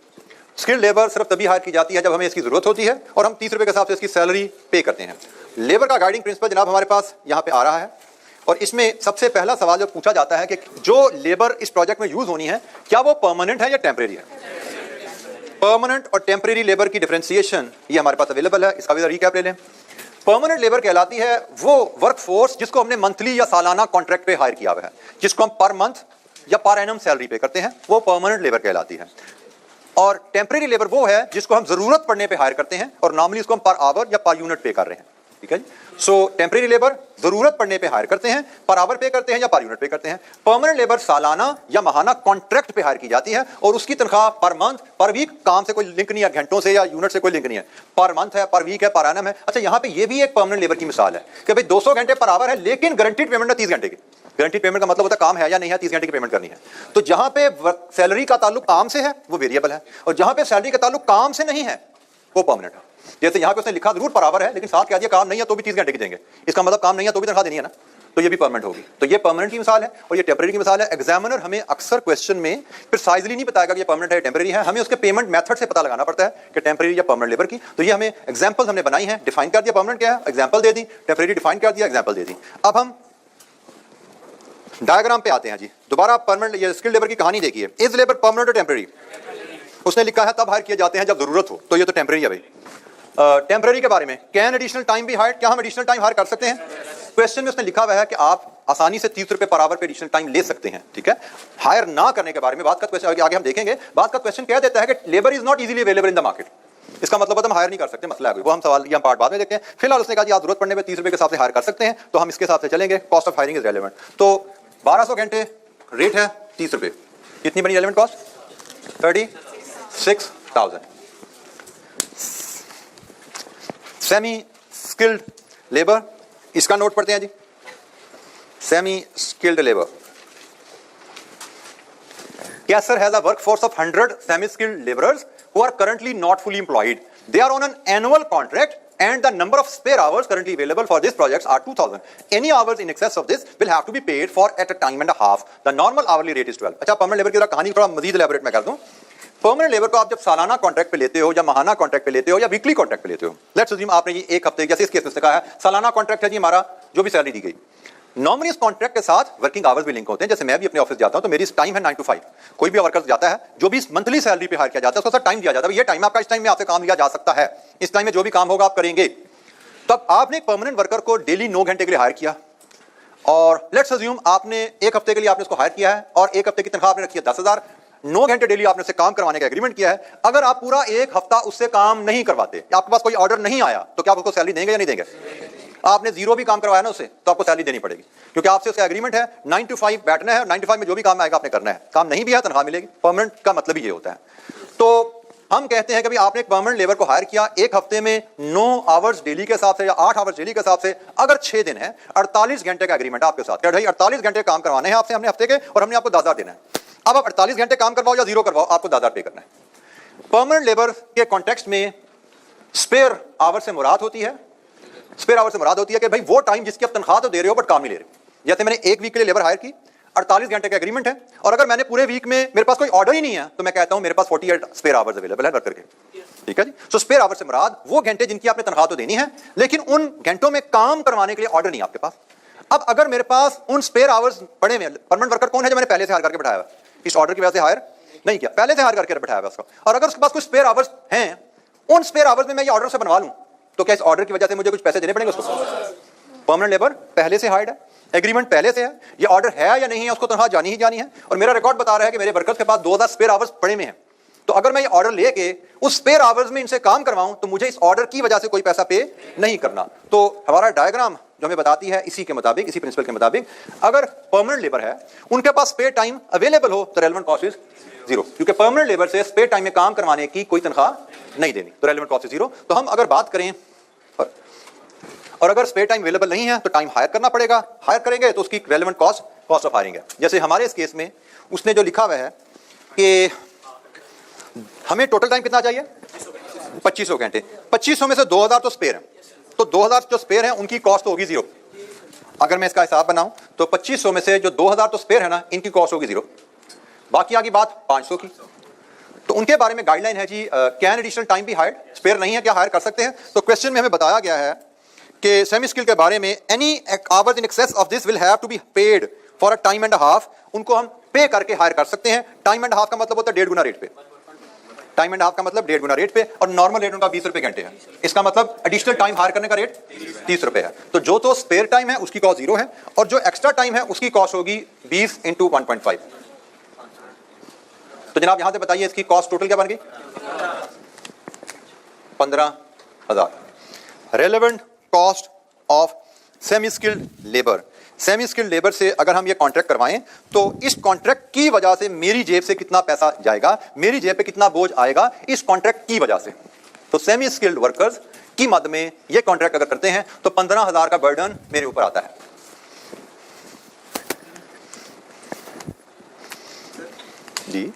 Speaker 1: Skilled labour सिर्फ तभी हायर की जाती है जब हमें इसकी जरूरत होती है, और हम 30 रुपए के हिसाब से इसकी सैलरी पे करते हैं। लेबर का गाइडिंग प्रिंसिपल जनाब हमारे पास यहाँ पे आ रहा है। और इसमें सबसे पहला सवाल जो पूछा जाता है कि जो लेबर इस प्रोजेक्ट में यूज होनी है क्या वो परमानेंट है या टेम्परेरी है। परमानेंट और टेम्परेरी लेबर की डिफरेंशिएशन ये हमारे पास अवेलेबल है, इसका भी रिकैप ले लें। परमानेंट लेबर कहलाती है वो वर्कफोर्स जिसको हमने मंथली या सालाना कॉन्ट्रैक्ट पे हायर किया हुआ है, जिसको हम पर मंथ या पर एनम सैलरी पे करते हैं, वो परमानेंट लेबर कहलाती है। और टेम्परेरी लेबर वो है जिसको हम जरूरत पड़ने पे हायर करते हैं और नॉर्मली उसको हम पर आवर या पर यूनिट पे कर रहे हैं, ठीक है जी। सो टेम्परेरी लेबर जरूरत पड़ने पे हायर करते हैं, पर आवर पे करते हैं या पर यूनिट पे करते हैं। परमानेंट लेबर सालाना या माहाना कॉन्ट्रैक्ट पे हायर की जाती है और उसकी तनख्वाह पर मंथ पर वीक, काम से कोई लिंक नहीं है, घंटों से या यूनिट से कोई लिंक नहीं है, पर मंथ है, पर वीक है, पर एनम है। अच्छा, यहाँ पे ये भी एक परमानेंट लेबर की मिसाल है कि भाई 200 घंटे पर आवर है लेकिन गारंटीड पेमेंट है 30 घंटे की। गारंटीड पेमेंट का मतलब होता है काम है या नहीं है, 30 घंटे की पेमेंट करनी है। तो जहां पे सैलरी का ताल्लुक काम से है वो वेरिएबल है और जहां पे सैलरी का ताल्लुक काम से नहीं है वो परमानेंट है। जैसे यहाँ पे उसने लिखा जरूर बराबर है लेकिन साथ कह दिया काम नहीं है तो भी 30 घंटे की देंगे, इसका मतलब काम नहीं है तो भी तनख्वाह देनी है ना, तो ये भी परमानेंट होगी। तो ये परमानेंट की मिसाल है और ये टेम्परेरी की मिसाल है। एग्जामिनर हमें अक्सर क्वेश्चन में प्रिसाइजली नहीं बताएगा कि ये परमानेंट है टेम्परेरी है, हमें उसके पेमेंट मेथड से पता लगाना पड़ता है कि टेम्परेरी या परमानेंट लेबर की। तो ये हमें एग्जाम्पल हमने बनाई है, डिफाइन कर दिया परमानेंट क्या है, एग्जाम्पल दे दी, टेम्परेरी डिफाइन कर दिया, एग्जाम्पल दे दी। अब हम डायग्राम पे आते हैं जी। दोबारा परमानेंट ये स्किल्ड लेबर की कहानी देखिए। इज लेबर परमानेंट और टेम्परेरी? उसने लिखा है तब हायर किए जाते हैं जब जरूरत हो, तो ये तो टेम्परेरी है भाई। टेम्परेरी के बारे में, कैन एडिशनल टाइम भी हायर, क्या हम एडिशनल टाइम हायर कर सकते हैं? क्वेश्चन में उसने लिखा हुआ है कि आप आसानी से 30 रुपए पर आवर पे एडिशनल टाइम ले सकते हैं, ठीक है। हायर ना करने के बारे में बात का क्वेश्चन आगे हम देखेंगे। बात का क्वेश्चन कह देता है कि labour is not easily available in the market, इसका मतलब है हम हायर नहीं कर सकते, मसला है वो हम सवाल या पार्ट बाद में देखते हैं। फिलहाल उसने कहा जी आप जरूरत पड़ने पे 30 रुपए के हिसाब से हायर कर सकते हैं, तो हम इसके हिसाब से चलेंगे। Cost of hiring is relevant, तो 1200 घंटे रेट है 30 रुपए, कितनी बनी relevant cost? 36,000। Semi skilled labour, इसका नोट पढ़ते हैं जी। Semi skilled labour, Caser has a workforce of 100 semi-skilled laborers who are currently not fully employed. They are on an annual contract and the number of spare hours currently available for these projects are 2,000. Any hours in excess of this will have to be paid for at a time and a half. The normal hourly rate is 12. अच्छा, permanent labour की कहानी थोड़ा मजीद elaborate मैं कर दूं। Permanent labour को आप जब सालाना कॉन्ट्रैक्ट पे लेते हो या माहाना कॉन्ट्रैक्ट पे लेते हो या वीकली कॉन्ट्रैक्ट पे लेते हो, लेट्स अज्यूम आपने ये एक हफ्ते, जैसे इस केस में कहा है सालाना कॉन्ट्रैक्ट है जी हमारा, जो भी सैलरी दी गई, नॉर्मली इस कॉन्ट्रैक्ट के साथ वर्किंग आवर्स भी लिंक होते हैं। जैसे मैं भी अपने ऑफिस जाता हूं तो मेरी टाइम है 9 to 5, कोई भी वर्कर जाता है जो भी मंथली सैलरी पे हायर किया जाता है उसको टाइम दिया जाता है, ये टाइम आपका, इस टाइम में आपसे काम लिया जा सकता है, इस टाइम में जो भी काम होगा आप करेंगे। तब आपने एक परमानेंट वर्कर को डेली 9 घंटे के लिए हायर किया और लेट्स अज्यूम आपने एक हफ्ते के लिए आपने उसको हायर किया है और एक हफ्ते की तनख्वाह आपने रखी है 10,000, 9 घंटे डेली आपने उससे काम करवाने का एग्रीमेंट किया है। अगर आप पूरा एक हफ्ता उससे काम नहीं करवाते, आपके पास कोई ऑर्डर नहीं आया, तो क्या आप उसको सैलरी देंगे या नहीं देंगे? आपने जीरो भी काम करवाया ना उससे, तो आपको सैलरी देनी पड़ेगी क्योंकि आपसे उसका एग्रीमेंट है 9 to 5 बैठना है और 9 to 5 में जो भी काम आएगा आपने करना है, काम नहीं भी है तनख्वाह मिलेगी। परमानेंट का मतलब ही ये होता है। तो हम कहते हैं कि भाई आपने एक परमानेंट लेबर को हायर किया, एक हफ्ते में 9 आवर्स डेली के हिसाब से या 8 आवर्स डेली के हिसाब से, अगर 6 दिन है 48 घंटे का एग्रीमेंट आपके साथ, क्या भाई 48 घंटे काम करवाने हैं आपसे हमने हफ्ते के और हमने आपको 10,000 देना है। अब आप 48 घंटे काम करवाओ या जीरो करवाओ, आपको 10,000 पे करना है। परमानेंट लेबर के कॉन्टेक्स्ट में स्पेयर आवर से मुराद होती है, स्पेयर आवर से मुराद होती है कि भाई वो टाइम जिसकी आप तनख्वाह तो दे रहे हो बट काम नहीं ले रहे। जैसे मैंने एक वीक के लिए लेबर हायर की, 48 घंटे का एग्रीमेंट है और अगर मैंने पूरे वीक में मेरे पास कोई ऑर्डर ही नहीं है तो मैं कहता हूं मेरे पास 48 स्पेयर आवर्स अवेलेबल है वर्कर के, ठीक है जी। सो स्पेयर आवर से मुराद वो घंटे जिनकी आपने तनख्वाह तो देनी है लेकिन उन घंटों में काम करवाने के लिए ऑर्डर नहीं आपके पास। अब अगर मेरे पास उन स्पेयर आवर्स पड़े हुए, परमानेंट वर्कर कौन है जो मैंने पहले से हायर करके बैठाया है, इस ऑर्डर की वजह से हायर नहीं किया, पहले से हायर करके बैठाया है उसको, और अगर उसके पास कुछ स्पेयर आवर्स हैं, उन स्पेयर आवर्स में मैं ये ऑर्डर से बनवा लूं तो क्या इस ऑर्डर की वजह से मुझे कुछ पैसे देने पड़ेंगे उसको? परमानेंट लेबर पहले से हायर्ड है, एग्रीमेंट पहले से है, ये ऑर्डर है या नहीं है उसको तनख्वाह जानी ही जानी है और मेरा रिकॉर्ड बता रहा है कि मेरे वर्कर्स के पास 2000 स्पेयर आवर्स पड़े में हैं। तो अगर मैं ये ऑर्डर लेके उस स्पेयर आवर्स में इनसे काम करवाऊं तो मुझे इस ऑर्डर की वजह से कोई पैसा पे नहीं करना। तो हमारा डायग्राम जो हमें बताती है इसी के मुताबिक, इसी प्रिंसिपल के मुताबिक, अगर परमानेंट लेबर है उनके पास स्पेयर टाइम अवेलेबल हो तो रेलेवेंट कॉस्ट इज जीरो, क्योंकि परमानेंट लेबर से स्पेयर टाइम में काम करवाने की कोई तनख्वाह नहीं देनी, तो रेलेवेंट कॉस्ट इज जीरो। तो हम अगर बात करें और अगर स्पेयर टाइम अवेलेबल नहीं है तो टाइम हायर करना पड़ेगा, हायर करेंगे तो उसकी रेलेवेंट कॉस्ट ऑफ हायरिंग है। जैसे हमारे इस केस में उसने जो लिखा हुआ है कि हमें टोटल टाइम कितना चाहिए, 2500 घंटे, 2500 में से 2000 तो स्पेयर है, तो 2000 जो स्पेयर है उनकी कॉस्ट होगी जीरो। अगर मैं इसका हिसाब बनाऊं तो 2500 में से जो 2000 तो स्पेयर है ना, इनकी कॉस्ट होगी जीरो, बाकी आगे बात 500 की। तो उनके बारे में गाइडलाइन है जी, कैन एडिशनल टाइम भी हायर, स्पेयर नहीं है क्या हायर कर सकते हैं? तो क्वेश्चन में हमें बताया गया है कि सेमी स्किल के बारे में any hours in excess of this will have to be paid for a time and half, उनको हम पे करके हायर कर सकते हैं। टाइम एंड हाफ का मतलब होता है 1.5 गुना रेट पे, टाइम एंड हाफ का मतलब 1.5 गुना रेट पे, और नॉर्मल रेट उनका 20 रुपए घंटे है। इसका मतलब एडिशनल टाइम हायर करने का रेट 30 रुपए है। तो जो तो स्पेयर टाइम है उसकी कॉस्ट 0 है, और जो एक्स्ट्रा टाइम है उसकी कॉस्ट होगी 20 × 1.5। तो जनाब यहां से बताइए इसकी कॉस्ट टोटल क्या बन गई? 15,000। Relevant cost of semi skilled labour. Semi skilled labour से अगर हम ये कॉन्ट्रैक्ट करवाएं तो इस कॉन्ट्रैक्ट की वजह से मेरी जेब से कितना पैसा जाएगा, मेरी जेब पे कितना बोझ आएगा इस कॉन्ट्रैक्ट की वजह से। तो सेमी स्किल्ड वर्कर्स की मद में ये कॉन्ट्रैक्ट अगर करते हैं तो 15,000 का बर्डन मेरे ऊपर आता है। जी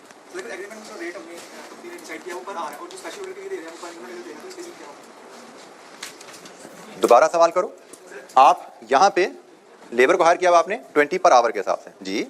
Speaker 1: दोबारा सवाल करो। आप यहां पे लेबर को हायर किया आपने 20 पर आवर के हिसाब से। जी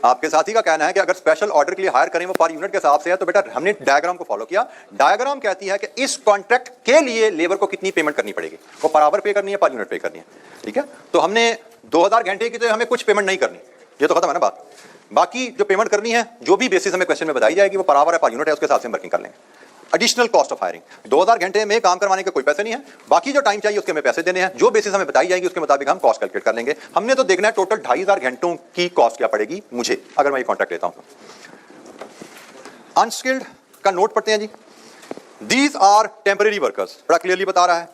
Speaker 1: आपके साथी का कहना है कि अगर स्पेशल ऑर्डर के लिए हायर करें वो पर यूनिट के हिसाब से है, तो बेटा हमने डायग्राम को फॉलो किया। डायग्राम कहती है कि इस कॉन्ट्रैक्ट के लिए लेबर को कितनी पेमेंट करनी पड़ेगी, वो पर आवर पे करनी है, पर यूनिट पे करनी है। ठीक है, तो हमने 2000 घंटे की तो हमें कुछ पेमेंट नहीं करनी, ये तो खत्म है ना बात। बाकी जो पेमेंट करनी है, जो भी बेसिस हमें क्वेश्चन में बताई जाएगी, वो पर आवर है, पर यूनिट है, उसके हिसाब से वर्किंग कर लेंगे। एडिशनल कॉस्ट ऑफ हायरिंग 2000 घंटे में काम करवाने के कोई पैसे नहीं है, बाकी जो टाइम चाहिए उसके हमें पैसे देने हैं, जो बेसिस हमें बताई जाएगी उसके मुताबिक हम कॉस्ट कैलकुलेट कर लेंगे। हमने तो देखना है टोटल 2500 घंटों की कॉस्ट क्या पड़ेगी मुझे अगर मैं ये कॉन्ट्रैक्ट लेता हूं। अनस्किल्ड का नोट पढ़ते हैं जी। दीज आर टेम्परेरी वर्कर्स, बड़ा क्लियरली बता रहा है,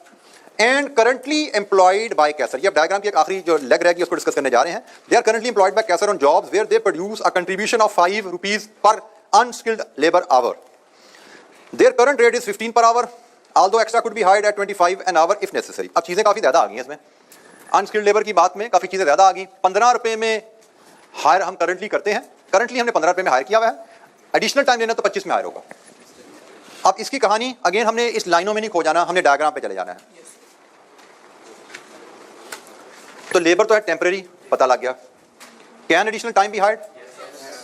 Speaker 1: एंड करंटली एम्प्लॉयड बाय कैसर। ये डायग्राम की एक आखिरी जो लेग रहेगी उसको डिस्कस करने जा रहे हैं। They are currently employed by Kaiser on jobs where they produce a contribution of 5 rupees per unskilled labour hour. Their current rate is 15 per hour, although extra could be hired at 25 an hour if necessary। अब चीजें काफी ज्यादा आ गई हैं इसमें, unskilled labour की बात में काफी चीजें ज्यादा आ गई। 15 रुपए में हायर हम करंटली करते हैं, करंटली हमने 15 रुपए में हायर किया हुआ है, एडिशनल टाइम लेना तो 25 में हायर होगा। अब इसकी कहानी अगेन हमने इस लाइनों में नहीं खो जाना, हमने डायग्राम पे चले जाना है। तो लेबर तो है टेम्परेरी, पता लग गया। Can additional time B hired?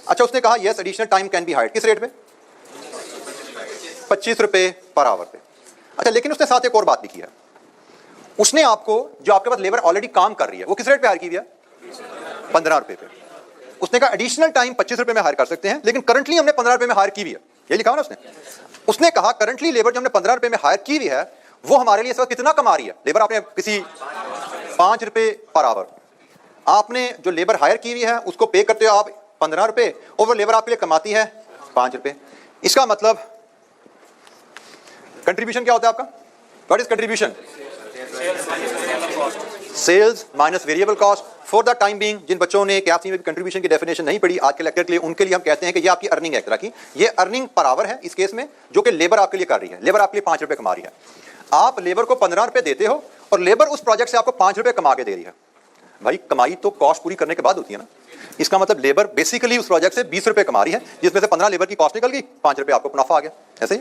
Speaker 1: अच्छा उसने कहा yes additional time can be hired. किस रेट पे? 25 रुपए पर आवर पे। अच्छा लेकिन उसने साथ एक और बात भी की है, उसने आपको जो आपके पास लेबर ऑलरेडी काम कर रही है वो किस रेट पे हायर की हुई है? 15 रुपए पे। उसने कहा एडिशनल टाइम 25 रुपए में हायर कर सकते हैं, लेकिन करंटली हमने 15 रुपए में हायर की हुई है, ये लिखा ना उसने। उसने कहा करंटली लेबर जो हमने 15 रुपए में हायर की हुई है वो हमारे लिए इस वक्त कितना कमा रही है? लेबर आपने किसी 5 रुपए पर आवर, आपने जो लेबर हायर की हुई है उसको पे करते हो आप 15 रुपए, और वो लेबर आपके लिए कमाती है 5 रुपए। इसका मतलब कंट्रीब्यूशन क्या होता है आपका? What is contribution? Sales minus variable cost for the time being. जिन बच्चों ने कैप्सी में कंट्रीब्यूशन की डेफिनेशन नहीं पढ़ी आज के लेक्चर के लिए, उनके लिए हम कहते हैं कि ये आपकी अर्निंग है एक तरह की, ये अर्निंग पर आवर है इस केस में, जो कि लेबर आपके लिए कर रही है। लेबर आपके लिए 5 रुपए कमा रही है, आप लेबर को 15 रुपए देते हो और लेबर उस प्रोजेक्ट से आपको 5 रुपए कमा के दे रही है। भाई कमाई तो कॉस्ट पूरी करने के बाद होती है ना। इसका मतलब लेबर बेसिकली उस प्रोजेक्ट से 20 रुपए कमा रही है, जिसमें से 15 लेबर की कॉस्ट निकल गई, 5 रुपए आपको मुनाफा आ गया। ऐसे ही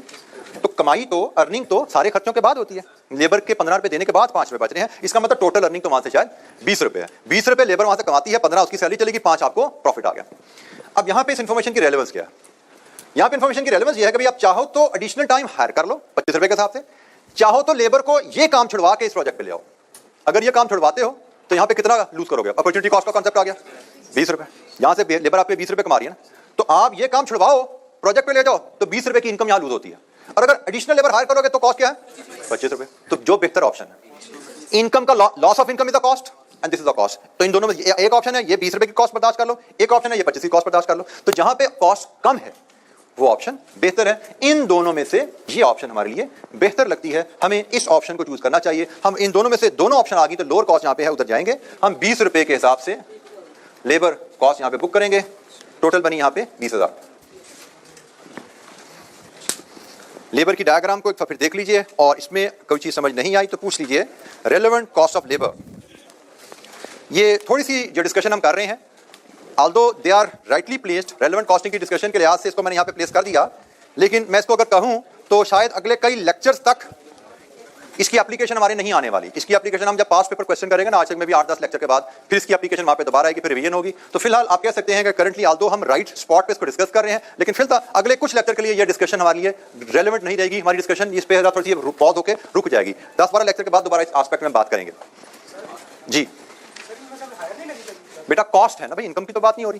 Speaker 1: तो कमाई तो अर्निंग तो सारे खर्चों के बाद होती है। लेबर के 15 रुपए देने के बाद 5 रुपए बच रहे हैं, इसका मतलब टोटल अर्निंग तो वहां से शायद 20 रुपए है। 20 रुपए लेबर वहां से कमाती है, 15 उसकी सैलरी चलेगी, 5 आपको प्रॉफिट आ गया। अब यहाँ पे इस इन्फॉर्मेशन की रेलेवेंस क्या है? यहाँ पे इन्फॉर्मेशन की रेलेवेंस ये है कि भाई आप चाहो तो एडिशनल टाइम हायर कर लो 25 रुपए के हिसाब से, चाहो तो लेबर को ये काम छुड़वा के इस प्रोजेक्ट पे ले आओ। अगर ये काम छुड़वाते हो तो यहाँ पे कितना लूज करोगे? अपॉर्चुनिटी कॉस्ट का कॉन्सेप्ट आ गया 20 रुपए। यहाँ से लेबर आपके 20 रुपए कमा रही है ना, तो आप ये काम छुड़वाओ प्रोजेक्ट पे ले जाओ तो 20 रुपए की इनकम यहाँ लूज होती है। और अगर एडिशनल लेबर हायर करोगे तो कॉस्ट क्या है? 25 रुपए। तो जो बेहतर ऑप्शन है, इनकम का loss of income is the cost and this is the cost. तो इन दोनों में एक ऑप्शन है ये 20 रुपए की कॉस्ट बर्दाश्त कर लो, एक ऑप्शन है ये 25 की कॉस्ट बर्दाश्त कर लो। तो जहां पे कॉस्ट कम है वो ऑप्शन बेहतर है। इन दोनों में से ये ऑप्शन हमारे लिए बेहतर लगती है, हमें इस ऑप्शन को चूज करना चाहिए। हम इन दोनों में से दोनों ऑप्शन आ गई तो लोअर कॉस्ट यहाँ पे है उधर जाएंगे, हम 20 रुपए के हिसाब से लेबर कॉस्ट यहाँ पे बुक करेंगे, टोटल बनी यहाँ पे 20,000। लेबर की डायग्राम को एक बार फिर देख लीजिए और इसमें कोई चीज समझ नहीं आई तो पूछ लीजिए। रेलेवेंट कॉस्ट ऑफ लेबर, ये थोड़ी सी जो डिस्कशन हम कर रहे हैं, although they are rightly placed, relevant costing की डिस्कशन के लिहाज से इसको मैंने यहाँ पे प्लेस कर दिया, लेकिन मैं इसको अगर कहूँ तो शायद अगले कई लेक्चर्स तक इसकी एप्लीकेशन हमारे नहीं आने वाली। इसकी एप्लीकेशन हम जब पास पेपर क्वेश्चन करेंगे ना, आज तक में भी 8-10 लेक्चर के बाद, फिर इसकी एप्लीकेशन वहां पे दोबारा आएगी, फिर रिवीजन होगी। तो फिलहाल आप कह सकते हैं कि करंटली आल्दो हम राइट स्पॉट पे इसको डिस्कस कर रहे हैं, लेकिन फिलहाल अगले कुछ लेक्चर के लिए ये डिस्कशन हमारे लिए रेलेवेंट नहीं रहेगी। हमारी डिस्कशन इस पे थोड़ी सी पॉज होकर रुक जाएगी। 10-12 लेक्चर के बाद दोबारा इस एस्पेक्ट में बात करेंगे। जी बेटा कॉस्ट है ना भाई, इनकम की तो बात नहीं हो रही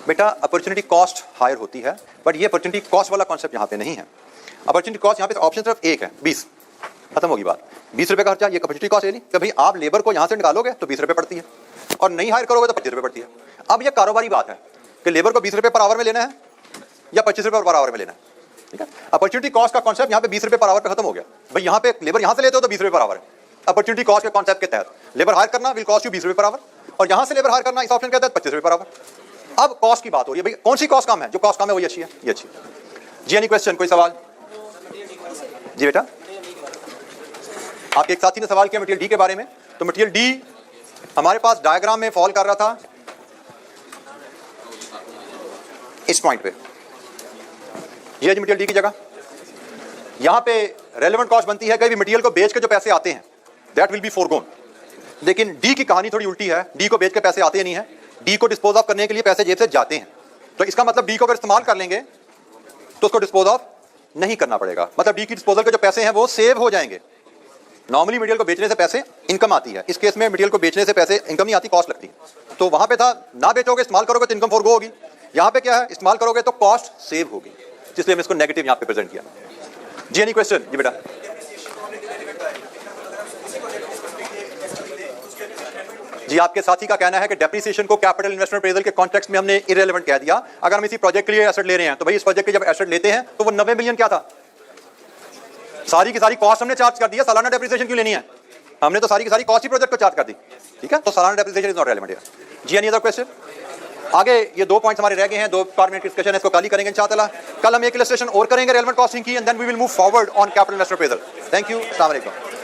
Speaker 1: बेटा। अपॉर्चुनिटी कॉस्ट हायर होती है, बट ये अपॉर्चुनिटी कॉस्ट वाला कॉन्सेप्ट यहाँ पे नहीं है। अपॉर्चुनिटी कॉस्ट यहाँ पे ऑप्शन सिर्फ एक है, 20, खत्म होगी बात। 20 रुपए का खर्चा, ये अपॉर्चुनिटी कॉस्ट है नहीं कि भाई आप लेबर को यहाँ से निकालोगे तो 20 रुपए पड़ती है, और नहीं हायर करोगे तो 25 रुपए पड़ती है। अब ये कारोबारी बात है कि लेबर को 20 रुपए पर आवर में लेना है या 25 रुपए पर आवर में लेना है, ठीक है। अपॉर्चुनिटी कॉस्ट का कॉन्सेप्ट यहाँ पे 20 रुपए पर आवर पे खत्म हो गया। भाई यहाँ पे लेबर यहाँ से लेते हो तो 20 रुपए पर आवर है। अपॉर्चुनिटी कॉस्ट के कॉन्सेप्ट के तहत लेबर हायर करना विल कॉस्ट यू 20 रुपए पर आवर, और यहाँ से लेबर हायर करना इस ऑप्शन के तहत 25 रुपए पर आवर। अब कॉस्ट की बात हो रही है, भाई कौन सी कॉस्ट कम है? जो कॉस्ट कम है वही अच्छी है, ये अच्छी है। जी एनी क्वेश्चन, कोई सवाल? जी बेटा, आपके एक साथी ने सवाल किया मटेरियल डी के बारे में। तो मटेरियल डी हमारे पास डायग्राम में फॉल कर रहा था इस पॉइंट पे, ये मटेरियल डी की जगह। यहां पे रेलेवेंट कॉस्ट बनती है कि मटेरियल को बेच के जो पैसे आते हैं दैट विल बी फोरगोन। लेकिन डी की कहानी थोड़ी उल्टी है, डी को बेच के पैसे आते नहीं है, डी को डिस्पोज ऑफ करने के लिए पैसे जेब से जाते हैं। तो इसका मतलब डी को अगर इस्तेमाल कर लेंगे तो उसको डिस्पोज ऑफ नहीं करना पड़ेगा, मतलब डी की डिस्पोजल के जो पैसे हैं वो सेव हो जाएंगे। नॉर्मली मटेरियल को बेचने से पैसे इनकम आती है, इस केस में मटेरियल को बेचने से पैसे इनकम नहीं आती, कॉस्ट लगती है। तो वहां पे था ना बेचोगे इस्तेमाल करोगे तो इनकम फोरगो होगी, यहाँ पे क्या है इस्तेमाल करोगे तो कॉस्ट सेव होगी, इसलिए हम इसको नेगेटिव यहाँ पे प्रेजेंट किया। जी एनी क्वेश्चन? जी बेटा, जी आपके साथी का कहना है कि डेप्रिसिएशन को कैपिटल इन्वेस्टमेंट अप्रेजल के कॉन्टेक्स्ट में हमने इररिलेवेंट कह दिया। अगर हम इसी प्रोजेक्ट के लिए एसेट ले रहे हैं तो भाई इस प्रोजेक्ट के जब एसेट लेते हैं तो वो 90 मिलियन क्या था, सारी की सारी कॉस्ट हमने चार्ज कर दिया, सालाना डेप्रिसिएशन क्यों लेनी है? हमने तो सारी की सारी कॉस्ट ही प्रोजेक्ट को चार्ज कर दी, ठीक है। तो सालाना depreciation is not relevant here. जी एनी अदर क्वेश्चन? आगे ये 2 पॉइंट्स हमारे रह गए हैं, 2 पार्ट में डिस्कशन है, इसको कल ही करेंगे इंशाअल्लाह। कल हम एक इलस्ट्रेशन और करेंगे रेलेवेंट कॉस्टिंग की, and then we will move forward on capital investment appraisal. Thank you, अस्सलाम वालेकुम।